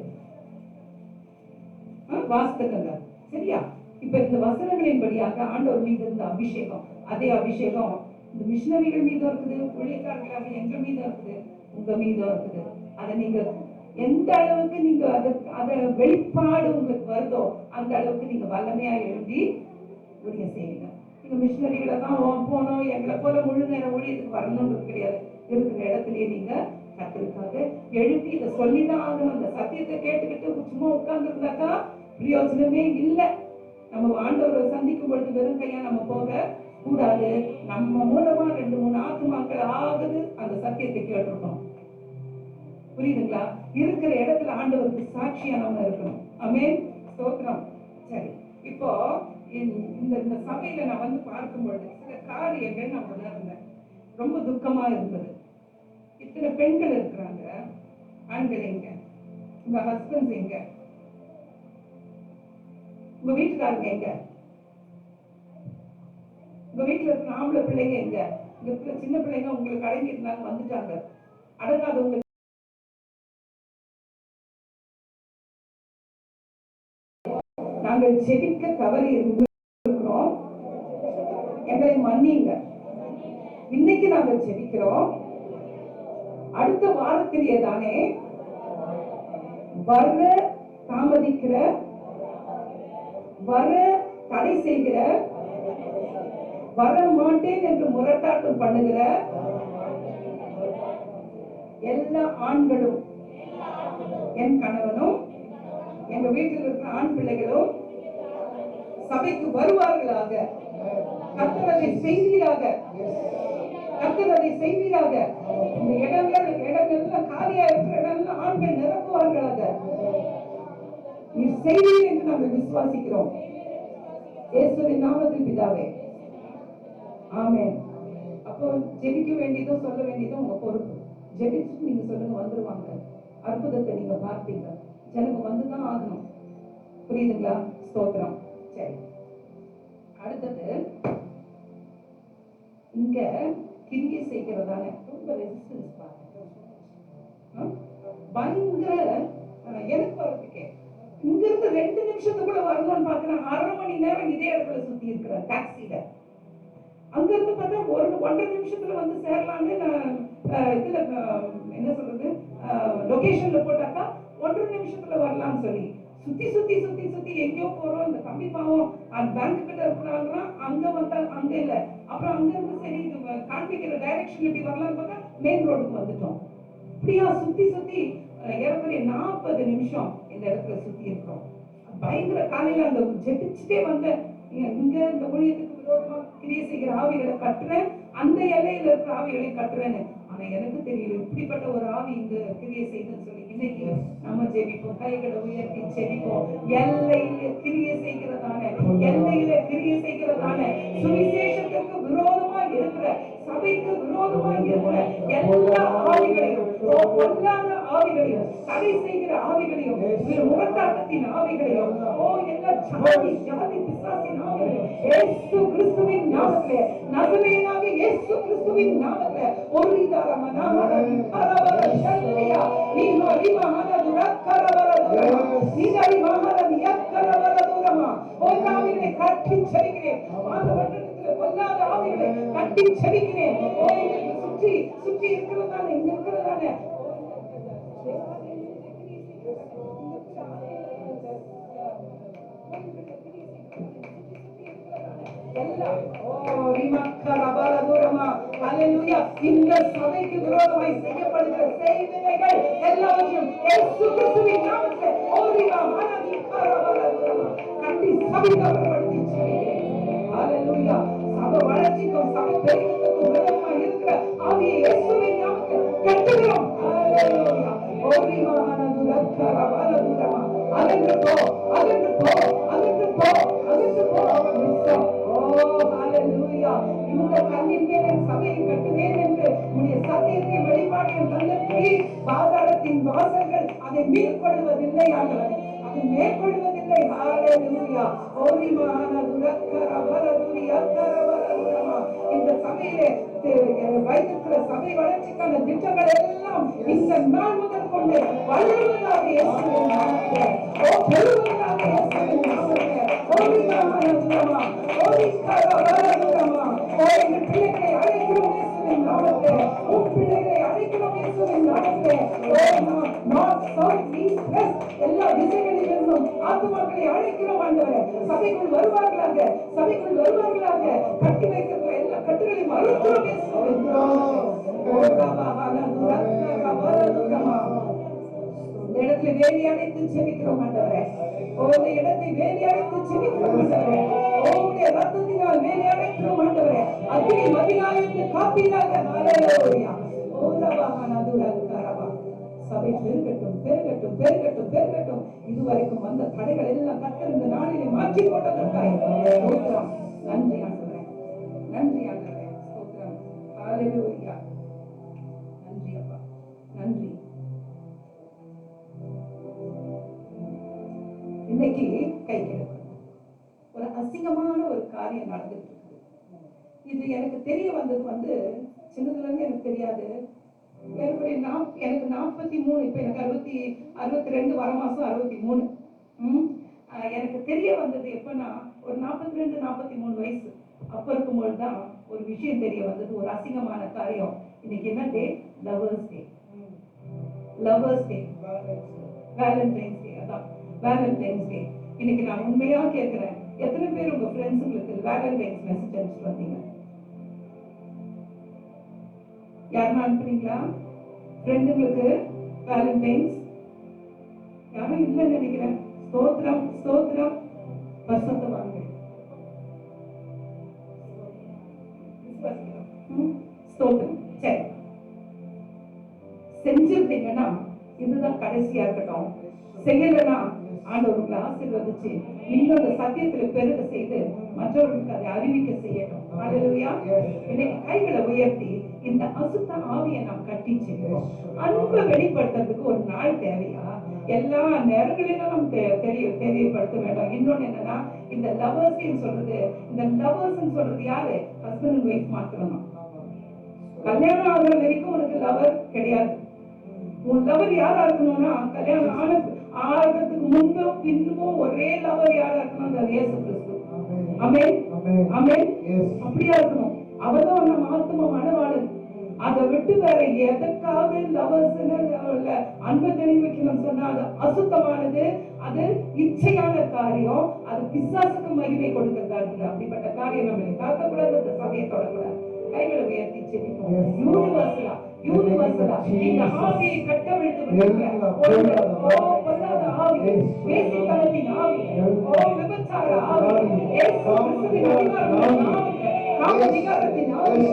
[SPEAKER 1] வாசித்துக்கங்க. சரியா? இப்ப இந்த வசனங்களின் படியாக ஆண்டவர் மீது இருந்த அபிஷேகம், அதே அபிஷேகம் இந்த மிஷனரிகள் மீது இருக்குது, ஊழியக்காரர்களாக எங்கள் மீது இருக்குது, உங்க மீது இருக்குது. அதை நீங்க எந்த அளவுக்கு நீங்க அத வெளிப்பாடு உங்களுக்கு வருதோ அந்த அளவுக்கு நீங்க வல்லமையா எழுதி ஊழியம் செய்யுங்க. நீங்க மிஷனரிகளை தான் போனோம், எங்களை போல முழு நேரம் ஊழியத்துக்கு வரணும்னு கிடையாது. இருக்கிற இடத்துலயே நீங்க கத்திற்காக எழுப்பி இதை சொல்லிதான் ஆகணும். அந்த சத்தியத்தை கேட்டுக்கிட்டு சும்மா உட்கார்ந்து இருந்தாக்கா பிரயோஜனமே இல்லை. நம்ம ஆண்டவரை சந்திக்கும் பொழுது வெறும் கையா நம்ம போக கூடாது. நம்ம மூலமா 2-3 ஆத்துமாக்கள் ஆகுது அந்த சத்தியத்தை கேட்டிருக்கோம். புரியுதுங்களா? இருக்கிற இடத்துல ஆண்டவருக்கு சாட்சியா நம்ம இருக்கணும். ஆமென். ஸ்தோத்திரம். சரி, இப்போ இந்த சபையில நான் வந்து பார்க்கும் பொழுது சில காரியங்கள் நான் உணர்ந்தேன். ரொம்ப துக்கமா இருந்தது. இத்தனை பெண்கள் இருக்கிறாங்க, ஆண்கள் எங்க? உங்க ஹஸ்பண்ட்ஸ் எங்க? உங்க வீட்டுக்காரங்க எங்க? உங்க வீட்டுல இருக்கிற ஆம்பளை பிள்ளைங்க எங்க? இங்க இருக்கிற சின்ன பிள்ளைங்க உங்களுக்கு அடங்கி இருந்தாங்க, வந்துட்டாங்க. அடங்காதவங்க நாங்கள் ஜெபிக்க தவறி இருக்கிறோம், எங்களை மன்னிங்க. இன்னைக்கு நாங்கள் ஜெபிக்கிறோம். அடுத்த வாரத்திலே தானே வர தாமதிக்கிற, வர தடை செய்கிற, வர மாட்டேன் என்று முரட்டாட்டம் பண்ணுகிற எல்லா ஆண்களும், என் கணவனும் எங்க வீட்டில் இருக்கிற ஆண் பிள்ளைகளும் சபைக்கு வருவார்களாக. கர்த்தர் அதை செய்வீராக, கர்த்தர் அதை செய்வீராக. இந்த இடங்கள்ல காலியா இருக்கிற இடங்கள்ல ஆண்கள் நிரப்புவார்களாக. நீ செய்வீர் என்று நாங்கள் விசுவாசிக்கிறோம். இயேசுவின் நாமத்தில் பிதாவே, ஆமென். அப்போ ஜெபிக்க வேண்டியதும் சொல்ல வேண்டியதும் உங்க பொறுப்பு. ஜெபிச்சு நீங்க சொல்லுங்க, வந்துருவாங்க. அற்புதத்தை நீங்க பார்ப்பீங்க. ஜனங்க வந்துதான் ஆகணும். புரியுதுங்களா? ஸ்தோத்திரம். சரி, அடுத்தது இங்க கிரியை செய்கிறதான ரொம்ப ரெசிஸ்டன்ஸ் பாருங்க, பயங்கர. எனக்கு வரதுக்கே இங்க இருந்து 2 நிமிஷத்துக்குள்ள வரணும்னு பாக்குறேன். 1/2 மணி நேரம் இதே இடத்துல சுத்தி இருக்கிறேன் டாக்ஸில. அங்க இருந்து பார்த்தா 1.5 நிமிஷத்துல வந்து சேரலான்னு நான் இதுல என்ன சொல்றது, லொகேஷன்ல போட்டாக்கா 1.5 நிமிஷத்துல வரலாம்னு சொல்லி சுத்தி சுத்தி சுத்தி சுத்தி எங்கேயோ போறோம். இந்த கம்பி பாவம் அந்த பேங்க் கிட்ட இருக்கிறாங்கன்னா அங்க வந்தா அங்க இல்ல. அப்புறம் அங்க இருந்து சரி காண்பிக்கிற டைரக்ஷன் இப்படி வரலாம்னு பார்த்தா மெயின் ரோடுக்கு வந்துட்டோம். இப்படியா சுத்தி சுத்தி ஏறக்குறைய 40 நிமிஷம் இந்த இடத்துல சுத்தி இருக்கிறோம். பயங்கர. காலையில அந்த ஜெபிச்சுட்டே வந்தேன். இங்க இந்த ஊழியத்துக்கு விரோதமா கிரியை செய்கிற ஆவிகளை கட்டுறேன், அந்த எல்லையில இருக்கிற ஆவிகளை கட்டுறேன்னு. ஆனா எனக்கு தெரியல இப்படிப்பட்ட ஒரு ஆவி இங்க கிரியை செய்துன்னு சொல்லி. இன்னைக்கு நம்ம ஜெபிப்போம், கைகளை உயர்த்தி ஜெபிப்போம். எல்லையில கிரியை செய்கிறதான, எல்லையில கிரியை செய்கிறதான, சுவிசேஷத்துக்கு விரோதமா இருக்கிற, சபைக்கு விரோதமா இருக்கிற எல்லா ஆவிகளையும், பொல்லாத ஆவிகளையும், தடை செய்கிற ஆவிகளையும், முரட்டாட்டத்தின் ஆவிகளையும், எல்லா ஜாதி ஜாதி பிசாசின் ஆவிகளையும் இயேசு கிறிஸ்துவின் நாமத்திலே, நசரேயனாகிய இயேசு கிறிஸ்துவின் நாமத்திலே கட்டி செபிக்கிறேன். பொல்லாத ஆவிகளை கட்டி செபிக்கிறேன். சுற்றி சுற்றி இருக்கிறதான, இங்க இருக்கிறதான இந்த சபைக்கு விரோதமாய் செய்யப்படுகிற செய்வினைகள் எல்லாவற்றையும் இயேசு கிறிஸ்துவின் நாமத்திலே கட்டி சபிக்கப்படுத்தி செபிக்கிறேன். ஹல்லேலூயா. சபை வளர்ச்சிக்கும் சபை பெருக்கத்துக்கும் விரோதமாய் இருக்கிற ஆவியை இயேசுவின் நாமத்திலே கட்டுகிறோம். ஹல்லேலூயா. அகன்று போ, அகன்று போ, அகன்று போ, அகன்று போ. இந்த கண்ணின் மேலே சபையை கட்டுவேன் என்று உடைய சத்தியத்தை வெளிப்பாடையும் தந்தபடி பாதாளத்தின் வாசல்கள் அதை மேற்கொள்வதில்லை, ஆண்டவரே, அதை மேற்கொள்வதில்லை. ஹல்லேலூயா. இந்த சபையிலே வைத்திருக்கிற சபை வளர்ச்சிக்கான திட்டங்கள் எல்லாம் இந்த நாள் முதல் கொண்டு வளருவதாக இயேசுவின் நாமத்திலே, பெருகுவதாக இயேசுவின் நாமத்திலே. எங்கள் பிள்ளைகளை அழைக்கிறோம் இயேசுவின் நாமத்திலே. உன் பிள்ளைகளை அழைக்கிறோம் இயேசுவின் நாமத்திலே. நார்த் சவுத் ஈஸ்ட் வெஸ்ட் எல்லா திசைகளிலிருந்தும் ஆத்துமாக்களை அழைக்கிறோம் ஆண்டவரே. சபைக்குள் வருவார்களாக, சபைக்குள் வருவார்களாக. கட்டி வைத்திருக்கிற எல்லா கட்டுகளையும் அறுக்கிறோம் இயேசுவின் நாமத்திலே. இந்த இடத்துல வேலி அடைத்து செபிக்கிறோம் ஆண்டவரே. இந்த இடத்தை வேலி அடைத்து செபிக்கிறோம் ஆண்டவரே. உம்முடைய ரத்தத்தினால் வேலி அடைக்கிறோம் ஆண்டவரே. அக்னி மதிலாயிருந்து காப்பீராக. ஹல்லேலூயா. சபை பெருகட்டும், பெருகட்டும், பெருகட்டும், பெருகட்டும். இதுவரைக்கும் வந்த தடைகள் எல்லாம் கர்த்தர் இந்த நாளிலே மாற்றி போட்டதற்காக ஸ்தோத்திரம். நன்றி ஆண்டவரே, நன்றி ஆண்டவரே, ஸ்தோத்திரம். ஹல்லேலூயா. நன்றி அப்பா, நன்றி. இன்னைக்கு கை கிடக்கு. ஒரு அசிங்கமான ஒரு காரியம் நடந்துட்டு இருக்கு. இது எனக்கு தெரிய வந்தது சின்னதுல இருந்து எனக்கு தெரியாது. எனக்கு 43, இப்ப எனக்கு 62, வர மாசம் 63. எனக்கு தெரிய வந்தது எப்பன்னா ஒரு 42, 43 வயசு அப்ப இருக்கும்போது தான் ஒரு விஷயம் தெரிய வந்தது. ஒரு அசிங்கமான காரியம். இன்னைக்கு என்ன day? Lovers day. Lovers day, valentine's day. அதான் வேலண்டைன்ஸ் டே. இன்னைக்கு நான் உண்மையா கேட்கிறேன், எத்தனை பேர் உங்க ஃப்ரெண்ட்ஸுங்களுக்கு வேலண்டைன்ஸ் மெசேஜ் அனுப்பிச்சு வந்தீங்க? யாருன்னா அனுப்புனீங்களா ஃப்ரெண்டுங்களுக்கு வேலண்டைன்ஸ்? யாரும் இல்லைன்னு நினைக்கிறேன். ஸ்தோத்திரம், ஸ்தோத்திரம். பரிசுத்த வாங்க ஸ்தோத்திரம். சரி, செஞ்சிருந்தீங்கன்னா இதுதான் கடைசியா இருக்கட்டும். செய்யலன்னா ஆண்டவர்களை ஆசீர்வதிச்சு இன்னும் அந்த சத்தியத்துல பெருக செய்து மற்றவர்களுக்கு அதை அறிவிக்க செய்யட்டும். அல்லேலூயா. இன்னைக்கு கைகளை உயர்த்தி இந்த அசுத்த ஆவியை நாம் கட்டிச்சு அன்பை வெளிப்படுத்துறதுக்கு ஒரு நாள் தேவையா? எல்லா நேரங்களிலும் நம்ம தெரியப்படுத்த வேண்டாம். இன்னொன்னு என்னன்னா, இந்த லவர்ஸ் சொல்றது, இந்த லவர்ஸ் சொல்றது யாரு? ஹஸ்பண்ட் அண்ட் ஒய்ஃப் மாத்திரம் தான். கல்யாணம் ஆகுற வரைக்கும் உனக்கு லவர் கிடையாது. உன் லவர் யாரா இருக்கணும்னா, கல்யாணம் ஆகிறதுக்கு முன்பும் பின்பும் ஒரே லவர் யாரா இருக்கணும்? அந்த இயேசு கிறிஸ்து. ஆமென், ஆமென். அப்படியா இருக்கணும். அவர்தான் நம்ம ஆத்ம மணவாளன். அதை விட்டு வேற எதற்காவது லவர்ஸ் அன்பை தெரிவிக்கணும்னு சொன்னா அது அசுத்தமானது, அது இச்சையான காரியம், அது பிசாசுக்கு மகிமை கொடுக்கிறதா இருக்குது. அப்படிப்பட்ட காரியம் நம்ம காக்கக்கூடாது, அந்த சபையை தொடக்கூடாது. கைகளை உயர்த்தி செபிப்போம். யூனிவர்சலா இந்த ஆவியை கட்டவிழ்த்து பொல்லாத ஆவி, வேசித்தனத்தின் ஆவி, விபச்சார ஆவி, அதிகாரத்தின் ஆவி,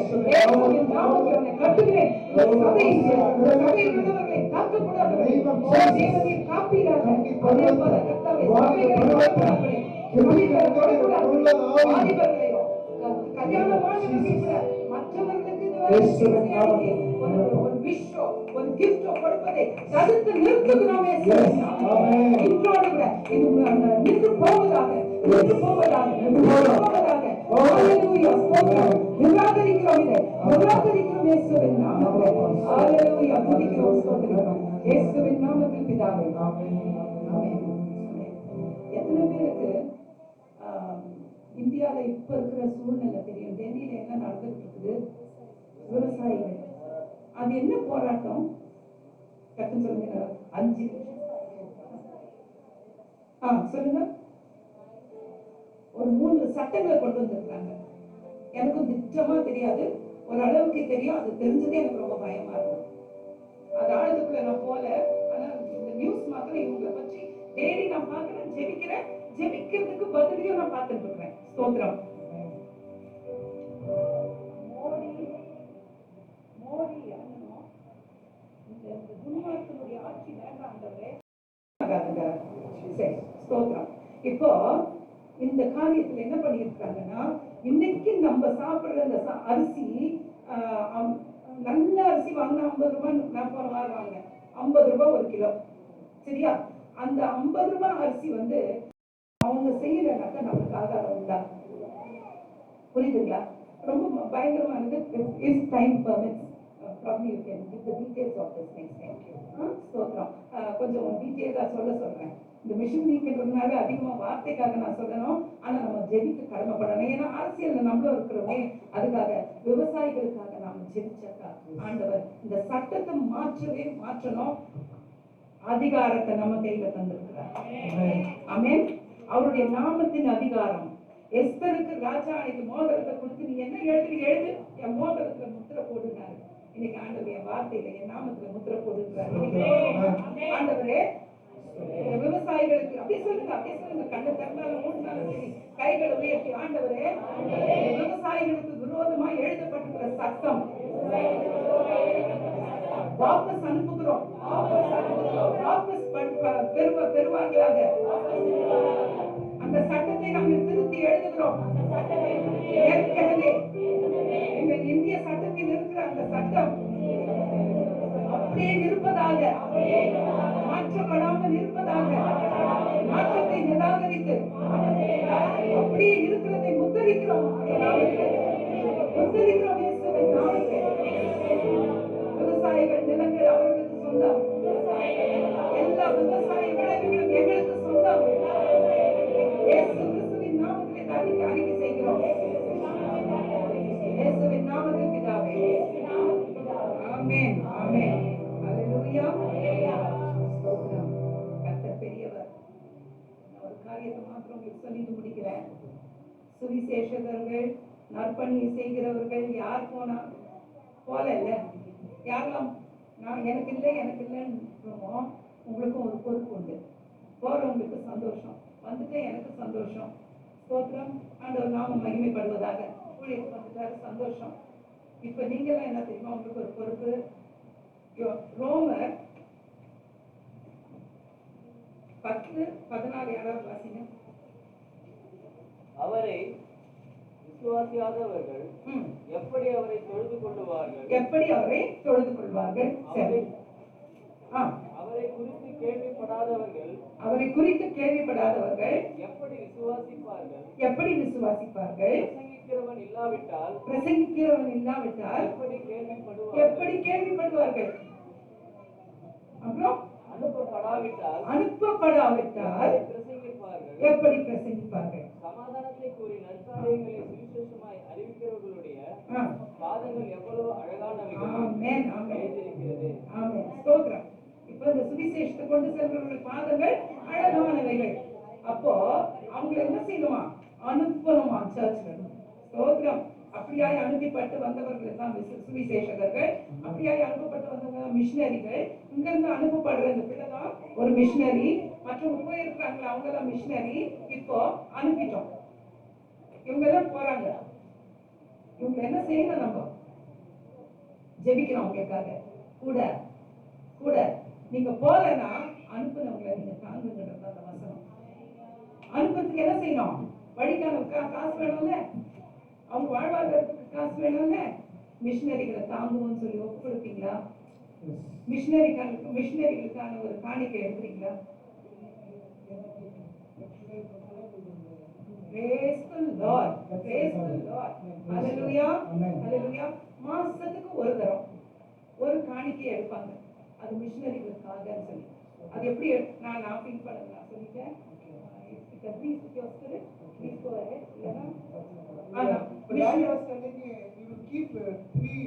[SPEAKER 1] கட்டுகிறேன். சபையில் உள்ளவர்களை காக்கக்கூடாது. தேவனை காப்பீராக. அதே போல கர்த்தாவே வாலிபர்களையோ கல்யாணமான மற்றவர்களுக்கு ஒரு விஷயம், ஒரு கிஃப்ட் கொடுப்பதை தடுத்து நிறுத்துகிறோமே. இன்றோடு கூட இது நின்று போவதாக, நின்று போவதாக, நிராகரிக்கிறோம். இதை நிராகரிக்கிறோம் இயேசுவின் நாமத்தில். ஹல்லேலூயா. துதிக்கிறோம், ஸ்தோத்திரிக்கிறோம் இயேசுவின் நாமத்தில் பிதாவே. ஆமென். எத்தனை பேருக்கு இந்தியால இப்ப இருக்கிற சூழ்நிலை தெரியும்? டெல்லியில என்ன நடந்துட்டு இருக்குது? விவசாயிகள் அது என்ன போராட்டம்? கட்டு சொல்லுங்க. 5 சொல்லுங்க. ஒரு 3 சட்டங்களை கொண்டு வந்திருக்காங்க. எனக்கும் நிச்சயமா தெரியாது, ஒரு அளவுக்கு தெரியும். அது தெரிஞ்சதே எனக்கு ரொம்ப பயமா இருக்கும். அது ஆழத்துக்குள்ள நான் போல. ஆனா இந்த நியூஸ் மாத்திரம் இவங்களை பற்றி டெய்லி நான் பார்க்கிறேன், ஜெபிக்கிறேன். ஜெபிக்கிறதுக்கு பதிலையும் நான் பார்த்துட்டு இருக்கிறேன். ஸ்தோத்திரம். மோடி இந்த குருவாசனுடைய ஆட்சி வேண்டாண்டவரே. ஸ்தோத்திரம். இப்போ இந்த காரியத்துல என்ன பண்ணிருக்காங்கன்னா, இன்னைக்கு நம்ம சாப்பிடுற அந்த அரிசி, நல்ல அரிசி வாங்கினா 50 ரூபாய், நான் போற வாரம் வாங்க 50 ரூபாய் ஒரு கிலோ. சரியா? அந்த 50 ரூபாய் அரிசி அவங்க செய்யறனாக்கா நமக்கு ஆதாரம் உண்டா? புரியுதுங்களா? ரொம்ப பயங்கரமானது. If time permits, probably you can give the details of this next time. ஸ்தோத்திரம். கொஞ்சம் டீட்டெயிலா சொல்றேன். இந்த மிஷின் நீக்கிறதுனால அதிகமா வார்த்தைக்காக நான் சொல்லணும். ஆனா நம்ம ஜெபிக்க கடமைப்படணும். ஏன்னா அரசியல்ல நம்மளும் இருக்கிறோமே. அதுக்காக விவசாயிகளுக்காக நாம ஜெபிச்சாக்கா ஆண்டவர் இந்த சட்டத்தை மாற்றணும். அதிகாரத்தை நம்ம கையில தந்திருக்கிறார். ஆமென். அவருடைய நாமத்தின் அதிகாரம். எஸ்தருக்கு ராஜா அன்னைக்கு மோதிரத்தை கொடுத்து, நீ என்ன எழுது, என் மோதிரத்துல முத்திரை போடுனாரு. இன்னைக்கு ஆண்டவருடைய வார்த்தையில என் நாமத்துல முத்திரை போடுறாரு. ஆண்டவரே விவசாயிகளுக்கு அப்படியே சொல்லுங்க. கண்ண திறந்தாலும் மூணாலும் சரி, கைகளை உயர்த்தி, ஆண்டவரே விவசாயிகளுக்கு விரோதமா எழுதப்பட்டிருக்கிற சட்டம் வாபஸ் அனுப்புகிறோம். வாபஸ் பெறுவார்களாக. அந்த சட்டத்தை நாங்கள் திருத்தி எழுதுகிறோம். ஏற்கனவே எங்கள் இந்திய சட்டத்தில் இருக்கிற அந்த சட்டம் அப்படியே இருப்பதாக, மாற்றப்படாமல் இருப்பதாக, மாற்றத்தை உத்தரிக்கிறோம் உத்தரிக்கிறோம் இயேசுவின் நாமத்தில். விவசாயிகள் நிலங்கள் அவர்களுக்கு சொந்தம். எல்லா விவசாய விளைவுகளும் எங்களுக்கு சொந்தம். இயேசு கிறிஸ்துவின் நாமத்தில் அறிக்கை செய்கிறோம். இயேசுவின் நாமத்தில் பிதாவே. ஆமென் ஆமென். ஹalleluya. கர்த்தர் பெரியவர். ஒரு காரியத்தை மாத்திரம் உங்களுக்கு சொல்லி முடிக்கிறேன். சுவிசேஷகர்கள், நற்பணியை செய்கிறவர்கள் யார் போனா போல இல்ல, யாரெல்லாம் நான் எனக்கு இல்லைன்னு உங்களுக்கும் ஒரு பொறுப்பு உண்டு. போறவங்களுக்கு சந்தோஷம், வந்துட்டு எனக்கு சந்தோஷம். ஸ்தோத்திரம். ஆண்டவர் நாம மகிமைப்படுவதாக. ஊழியருக்கு வந்துட்டாரு, சந்தோஷம். இப்ப நீங்களாம் என்ன தெரியுமா, உங்களுக்கு ஒரு பொறுப்பு. ரோமர் 10:14 யாராவது வாசிங்க.
[SPEAKER 2] அவரை விசுவாசியாதவர்கள் எப்படி அவரை தொழுது கொள்வார்கள்?
[SPEAKER 1] எப்படி அவரை தொழுது கொள்வார்கள்? சரி.
[SPEAKER 2] அவரை குறித்து கேள்விப்படாதவர்கள் எப்படி விசுவாசிப்பார்கள்?
[SPEAKER 1] எப்படி விசுவாசிப்பார்கள்? பிரசங்கிக்கிறவன் இல்லாவிட்டால் எப்படி கேள்விப்படுவார்கள்? அப்புறம் அனுப்பப்படாவிட்டால் எப்படி பிரசங்கிப்பார்கள்?
[SPEAKER 2] சமாதானத்தை கூறி நற்காரியங்களை சுவிசேஷமாய் அறிவிக்கிறவர்களுடைய பாதங்கள் எவ்வளவு அழகானவைகள்.
[SPEAKER 1] ஆமென் ஆமென் ஆமென். ஸ்தோத்திரம். இப்ப இந்த சுவிசேஷத்தை கொண்டு செல்றவர்களுடைய பாதங்கள் அழகானவைகள். அப்போ அவங்க என்ன செய்யணுமா? அனுப்பணுமா சர்ச்ல. ஸ்தோத்திரம். அப்படியாய் அனுப்பப்பட்டு வந்தவர்கள் தான் சுவிசேஷகர்கள். அப்படியாய் அனுப்பப்பட்டு வந்தவங்க தான் மிஷினரிகள். இங்க இருந்து அனுப்பப்படுற இந்த பிள்ளை தான் ஒரு மிஷினரி. மற்றவங்க போயிருக்கிறாங்களா, அவங்க தான் மிஷினரி. இப்போ அனுப்பிட்டோம், இவங்க எல்லாம் போறாங்க. இவங்க என்ன செய்யணும்? நம்ம ஜெபிக்கிறோம் அவங்களுக்காக. கூட கூட நீங்க போலன்னா அனுப்புனவங்களை நீங்க தாங்குங்கிறது அந்த வசனம். அனுப்புறதுக்கு என்ன செய்யணும்? வழிக்கான காசு வேணும்ல, அவங்க வாழ்வாதாரத்துக்கு காசு வேணும்ல. மிஷினரிகளை தாங்குவோம்னு சொல்லி ஒப்பு கொடுப்பீங்களா? மிஷினரிகளுக்கான ஒரு காணிக்கை எடுக்கிறீங்களா? Praise the Lord. Praise the Lord. Hallelujah. Hallelujah. மாசத்துக்கு ஒரு தரம் ஒரு காணிக்கை எடுப்பாங்க. அது மிஷினரிகளுக்காக சொல்லி. அது எப்படி நான் ஃபீல் பண்ணல, நான் சொல்லிட்டேன். Please go ahead.
[SPEAKER 3] You will keep three.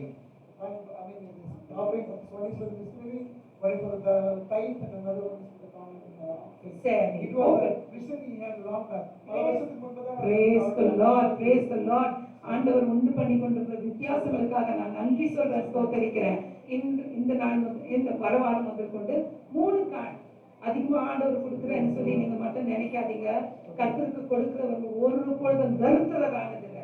[SPEAKER 3] Offering one is for the missionary, one is for the tithe, and another one is for the common. It was a vision he had long back.
[SPEAKER 1] Praise the Lord. Praise the Lord. ஆண்டவர் உண்டு பண்ணி கொண்டிருக்கிற வித்தியாசங்களுக்காக நான் நன்றி சொல்றேன், ஸ்தோத்திரிக்கிறேன். இந்த நாள் இந்த வரவாரம் முதல் கொண்டு 3 கால் அதிகமா ஆண்டவர் கொடுக்குறேன்னு சொல்லி நீங்க மட்டும் நினைக்காதீங்க. கர்த்தருக்கு கொடுக்கிறவங்க ஒரு பொழுதும் தரித்திரரானது இல்லை.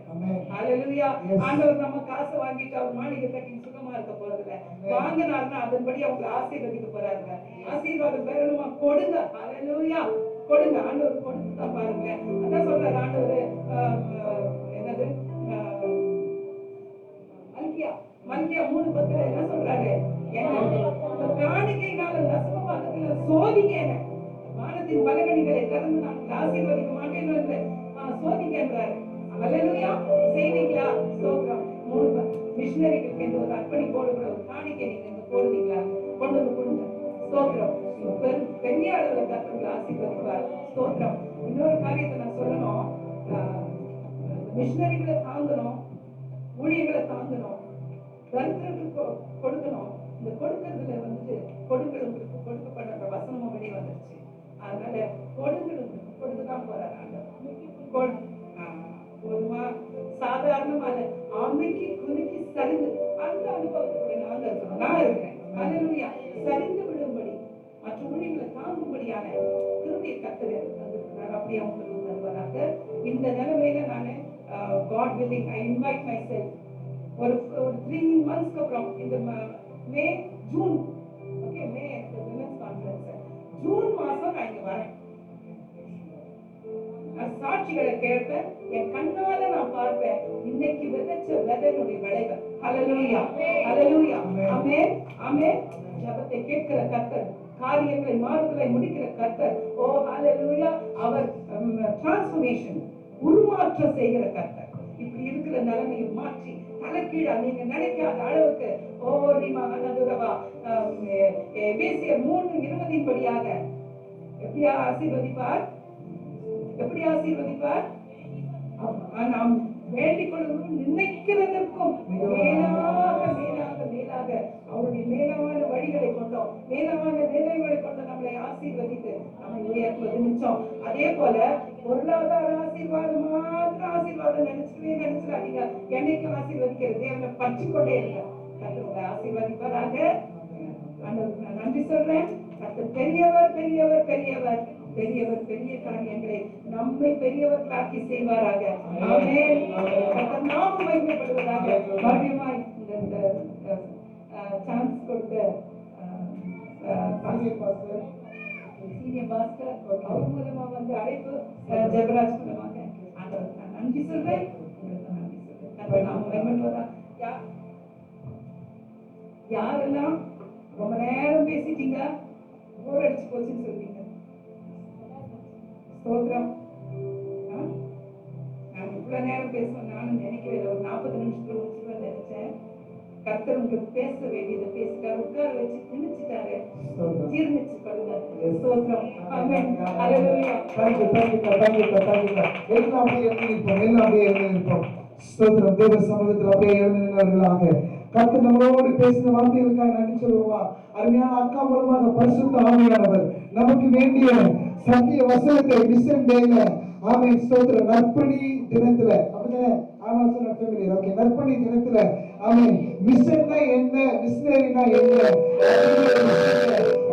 [SPEAKER 1] ஹல்லேலூயா. ஆண்டவர் நம்ம காசை வாங்கிட்டு அவர் மாளிகை கட்டி சுகமா இருக்க போறது இல்லை. வாங்கினார்னா அதன்படி அவங்க ஆசீர்வதிக்க போறாங்க. ஆசீர்வாதம் பெறணுமா? கொடுங்க. ஹல்லேலூயா. கொடுங்க. ஆண்டவர் கொடுத்து தான் பாருங்க. அதான் சொல்றாரு ஆண்டவர். என்னது மல்கியா 3:10 என்ன சொல்றாரு? காணிக்கைனால தசமபாகத்துல சோதிங்க, வானத்தின் பலகணிகளை திறந்து நான் ஆசீர்வதிக்க மாட்டேன் என்று சோதிக்கின்றாரு. ஹல்லேலூயா. செய்வீங்களா? ஸ்தோத்திரம். 3 மிஷினரிகளுக்கு என்று ஒரு அர்ப்பணிப்போடு கூட ஒரு காணிக்கை நீங்க இங்க போடுவீங்களா? கொண்டு வந்து கொடுங்க. ஸ்தோத்திரம். பெரிய அளவுல கர்த்தர் ஆசீர்வதிப்பார். ஸ்தோத்திரம். இன்னொரு காரியத்தை நான் சொல்லணும். மிஷினரிகளை தாங்கணும், ஊழியர்களை தாங்கணும், தரித்திரத்துக்கு கொடுக்கணும். இந்த கொடுக்கறதுல கொடுங்களுக்கு கொடுக்கப்படுற வசனமும் வெளியே வந்துருச்சு. அதனால கொடுங்களுக்கு கொடுத்துதான் போறாரு ஆண்டவர். போதுமா? சாதாரணமா அமைக்கி குலுக்கி சரிந்து அந்த அனுபவத்துக்குள்ள நாங்க இருக்கிறோம். நான் இருக்கிறேன். ஹல்லேலூயா. சரிந்து விடும்படி மற்ற ஊழியர்களை தாங்கும்படியான கிருபையை கர்த்தர் தந்திருக்கிறார். அப்படியே அவங்களுக்கு தருவாராக. இந்த நிலைமையில நானு God willing, I invite myself ஒரு 3 months அப்புறம் இந்த மே ஜூன் மே விமென்ஸ் கான்ஃபரன்ஸ் ஜூன் மாசம் நான் இங்க வரேன். நான் சாட்சிகளை கேட்பேன், என் கண்ணால நான் பார்ப்பேன். இன்னைக்கு விதைச்ச விதையினுடைய விளைவு. ஹல்லேலூயா. ஹல்லேலூயா. ஆமென் ஆமென். ஜெபத்தை கேட்கிற கர்த்தர், காரியங்களை மாறுதலை முடிக்கிற கர்த்தர். ஓ ஹல்லேலூயா. அவர் டிரான்ஸ்ஃபர்மேஷன் உருமாற்றம் செய்கிற கர்த்தர். இப்படி இருக்கிற நிலைமையை மாற்றி தலைக்கீழா நீங்க நினைக்காத அளவுக்கு எபேசியர் 3:20 படியாக எப்படி ஆசீர்வதிப்பார்? எப்படி ஆசீர்வதிப்பார்? நாம் வேண்டிக் கொள்வதும் நினைக்கிறதற்கும் மேலாக மேலாக மேலாக அவருடைய மேலான வழிகளை கொண்டோம், மேலான நினைவுகளை கொண்டு நம்மளை ஆசீர்வதித்து நம்மை உயர்த்துவது நிச்சயம். அதே போல பொருளாதார ஆசீர்வாதம் மாத்திரம் ஆசீர்வாதம் நினைச்சிடாதீங்க. என்னைக்கு ஆசீர்வதிக்கிற தேவனை பற்றி கொண்டே இருக்க கர்த்தர் ஆசீர்வதிப்பதாக. நன்றி சொல்றேன். கர்த்தர் பெரியவர் பெரியவர் பெரியவர் பெரியவர், பெரிய காரியங்களை நம்மை பெரியவர்களாக்கி செய்வாராக. ஆமென். கர்த்தர் நாமம் மகிமைப்படுவதாக. மறுபடியும் இந்த சான்ஸ் கொடுத்த சீனியர் பாஸ்டர் அவர் மூலமா வந்து அழைப்பு ஜெபராஜ் மூலமாக ஆண்டவருக்கு நான் நன்றி சொல்றேன். நன்றி சொல்றேன். கர்த்தர் நாமம் மகிமைப்படுவதாக. யாரெல்லாம் ரொம்ப நேரம் பேசிட்டீங்க, போர் அடிச்சு போச்சுன்னு சொல்றீங்க? ஸ்தோத்திரம். நான் இவ்வளவு நேரம் பேசுவேன் நானும் நினைக்கிறேன். ஒரு 40 நிமிஷத்துல முடிச்சுட்டு நினைச்சேன். கர்த்தர் உங்களுக்கு பேச வேண்டியதை பேசிட்டாரு, உட்கார வச்சு திணிச்சுட்டாரு, ஜீர்ணிச்சு கொள்ளுங்க. ஸ்தோத்திரம். ஆமென். ஹல்லேலூயா.
[SPEAKER 3] எல்லாம் அப்படியே எழுந்திருப்போம். ஸ்தோத்திரம். தேவ சமூகத்தில் அப்படியே எழுந்திருந்தவர்களாக கர்த்தர் நம்மளோடு பேசின வார்த்தைகளுக்காக நன்றி சொல்லுவோமா? அருமையான அக்கா மூலமாக பரிசுத்த ஆவியானவர் நமக்கு வேண்டிய சத்திய வசனத்தை மிஷன் டேல ஆமென் ஸ்தோத்திரம் நற்பணி தினத்துல அப்படியே ஆமென் சொன்ன ஃபேமிலி ஓகே நற்பணி தினத்துல ஆமென் மிஷன்னா என்ன மிஷனரினா என்ன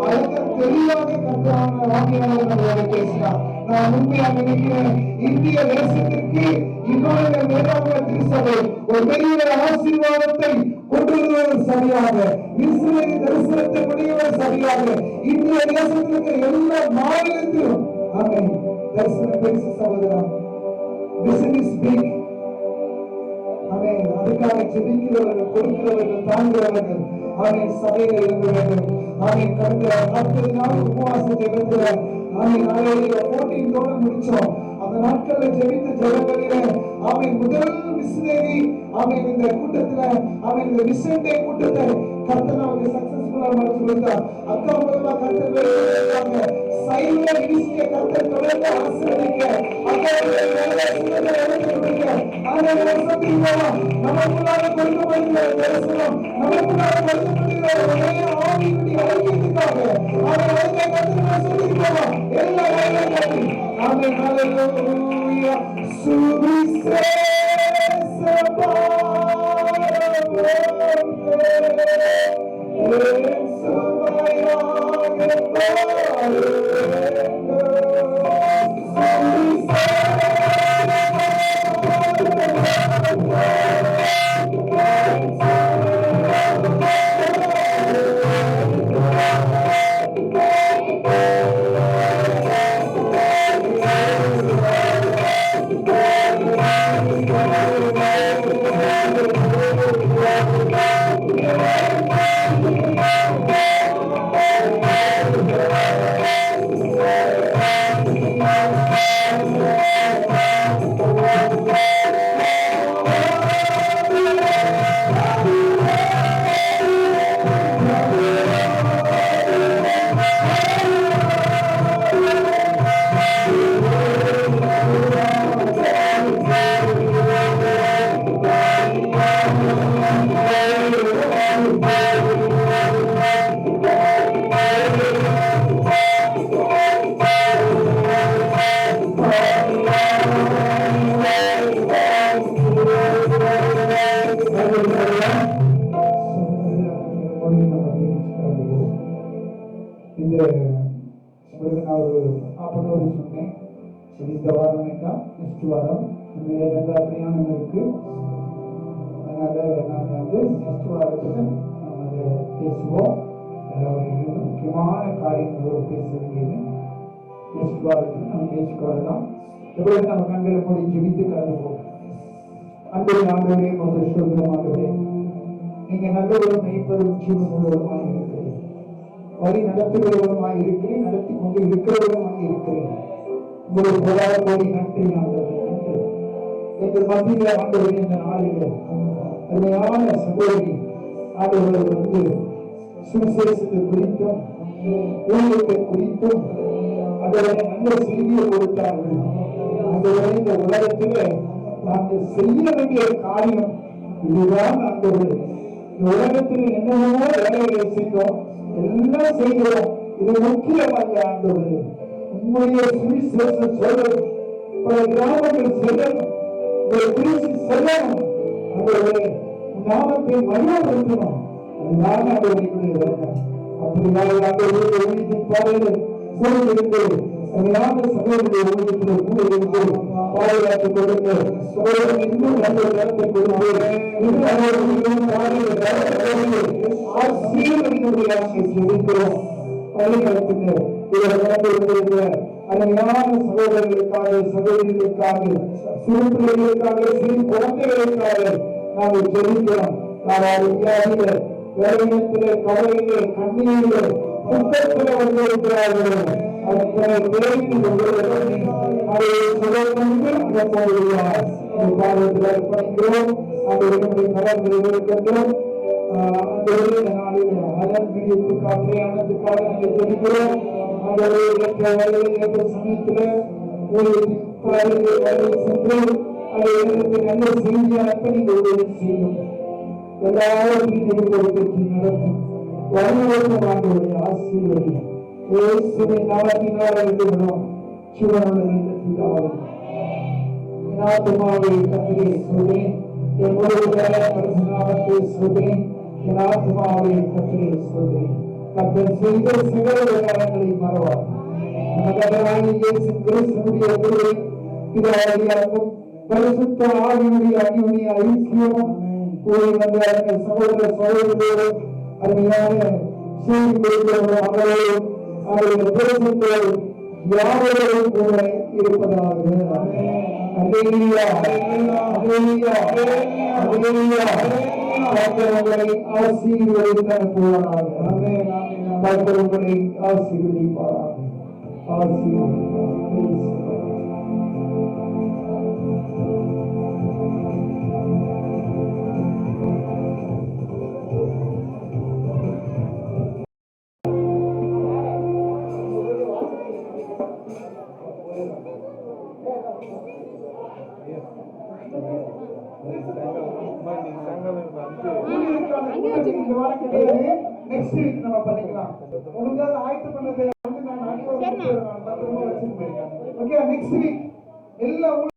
[SPEAKER 3] அழகா தெளிவாக கர்த்தரான ஆவியானவர் நம்மளோட பேசினார். நான் உண்மையாக நினைக்கிறேன் இந்திய தேசத்திற்கு இம்மானுவேல் வேதாகம திருச்சபை ஒரு பெரிய ஆசீர்வாதத்தை கொண்டு வருவது சரியாக, மிஷனரி தரிசனத்தை முடியவர் சரியாக இந்திய தேசத்தில் இருக்கிற எல்லா மாநிலத்திலும் ஆமென் தரிசனம் பேச சகோதரன் மிஷன் இஸ் பிக். ஆமென். அதுக்காக ஜெபிக்கிறவர்கள், கொடுக்கிறவர்கள், தாங்குகிறவர்கள் ஆமென் சபையில இருக்க வேண்டும். ஆமென். கடந்த 40 நாள் உபவாச ஜெபத்துல ஆமென் நாளைக்கு 14 முடிச்சோம். அந்த நாட்கள்ல ஜெபித்த ஜெபங்களிலே ஆமென் முதல் மிஷனரி ஆமென் இந்த கூட்டத்துல ஆமென் இந்த மிஷன் டே கூட்டத்தை கர்த்தர் நமக்கு சக்சஸ்ஃபுல்லா மாற்றி கொடுத்தார். அக்கா மூலமா கர்த்தர் வேலையாங்க சைல மினிஸ்ட்ரியை கர்த்தர் தொடர்ந்து ஆசீர்வதிக்க அக்காவுடைய வேலை சுதந்திர எடுத்து கொடுக்க ஆண்டவர் சத்தியமா நமக்குள்ளாக கொடுக்கப்படுகிற தரிசனம் நமக்குள்ளாக கொடுக்கப்படுகிற ஒரே ஆவியினுடைய ஐக்கியத்துக்காக அவர் வந்து கர்த்தர் சொல்லியிருக்கோம் எல்லா வேலைகளும் ஆமென். ஹல்லேலூயா. சுவிசேஷ இந்த வாரம் வேண்டாம், நெக்ஸ்ட் வாரம் இந்த 2 பிரயாணம் இருக்கு. அதனால நாங்கள் வந்து நெக்ஸ்ட் வாரத்தில் நம்ம அதை பேசுவோம். எல்லாரும் முக்கியமான காரியங்களோடு பேச வேண்டியது நெக்ஸ்ட் வாரத்தில் நம்ம பேசிக்கொள்ளலாம். எவ்வளவு நம்ம கண்களை மூடி ஜெபித்து கடந்து போவோம். அன்பு ஆண்டவரே, உங்கள் சுதந்திரம் ஆண்டவரே, நீங்க நல்லவரும் மெய்ப்பதும் ஜீவனுள்ளவருமாய் இருக்கிறேன், வழி நடத்துகிறவருமாய் இருக்கிறேன், நடத்தி கொண்டு இருக்கிறவருமாய் இருக்கிறேன். உங்களுக்கு கோடி நன்றி ஆண்டவரே. நன்றி. எங்கள் மத்தியில ஆண்டவர் இந்த நாளிலே அருமையான சகோதரி ஆண்டவர் சுவிசேஷத்தை குறித்தும் ஊழியத்தை குறித்தும் அதனை நல்ல செய்தியை கொடுத்தார்கள். ஆண்டவரே, இந்த உலகத்திலே நாங்கள் செய்ய வேண்டிய காரியம் இதுதான். ஆண்டவரே, இந்த உலகத்தில் என்னென்னமோ வேலைகளை செய்தோம், எல்லாம் செய்கிறோம். இது முக்கியம் அல்ல. ஆண்டவரே, உங்களுடைய சுவிசேஷம் சொல்லணும், பல கிராமங்கள் செல்லணும், ஒரு குறிச்சி செல்லணும். ஆண்டவரே, நாமத்தை மகிமைப்படுத்தணும். அதுதான் ஆண்டவருடைய வேலை. அப்படியாக ஆண்டவருடைய ஊழியத்தின் பாதையில் சூழ்நிலை அருமையான சகோதரருடைய ஊழியத்தில் கூட இருந்து பாதுகாத்துக் கொடுங்க. சகோதரன் இன்னும் நல்ல நேரத்தை கொடுத்து இன்னும் ஆசீர்வதிக்கிறோம். பள்ளிகளுக்கு இவர் நடந்திருக்கிற அருமையான சகோதரர்களுக்காக, சகோதரிகளுக்காக, சிறு பிள்ளைகளுக்காக, சிறு குழந்தைகளுக்காக நாங்கள் ஜெபிக்கிறோம். வியாதியில, வேலையிலே, கவலையிலே, கண்ணீரிலே, துக்கத்திலே வந்திருக்கிறார்கள். அத்தனை பேருக்கு அதை சுகமன்று பாதத்தில் அர்ப்பணிக்கிறோம். அவர்களுடைய நலன்களை இருக்கின்றோம். அந்த நாளில் அதன் மீடியத்துக்காக பிரயாணத்துக்காக நாங்கள் ஜெபிக்கிறோம். அந்த ஏற்ற வேலையில் ஏற்ற சமயத்தில் சென்று அதை எனக்கு நல்ல செய்தி அனுப்ப நீங்கள் உதவி செய்யும். எல்லாருக்கும் கொடுத்து நடத்தும் வருவதற்கும் ஆண்டவருடைய ஆசீர்வதி இயேசுவின் நாமத்தினால் எழுதுகிறோம். சிவனுடைய பிதாவே, என் ஆத்துமாவை கர்த்தரே சோதனை, என் முழு பரிசுநாமத்தை சோதனை, என் ஆத்துமாவை கர்த்தரே சோதனை. கர்த்தர் செய்த சகல உபகாரங்களை மறவார். நமது இயேசு கிறிஸ்துவினுடைய கிருபை, பிதாவாகிய அன்பும் பரிசுத்த ஆவியினுடைய அந்யோன்ய ஐக்கியமும் கூடி வந்த சகோதர சகோதரிகளோடு அருமையான செய்தி கொடுக்கிறவர்கள் அவர்களோடும் அவர்கள் பேசுகிறோம் யாரோடும் கூட இருப்பதாக. உங்களை ஆசீர்வதித்து அனுப்புவாராக. உங்களை ஆசீர்வதிப்பாராக. நெக்ஸ்ட் வீக் நம்ம பண்ணிக்கலாம். ஒழுங்காக ஆயத்து பண்ணதை நான் வச்சிருக்கேன். ஓகே, நெக்ஸ்ட் வீக் எல்லா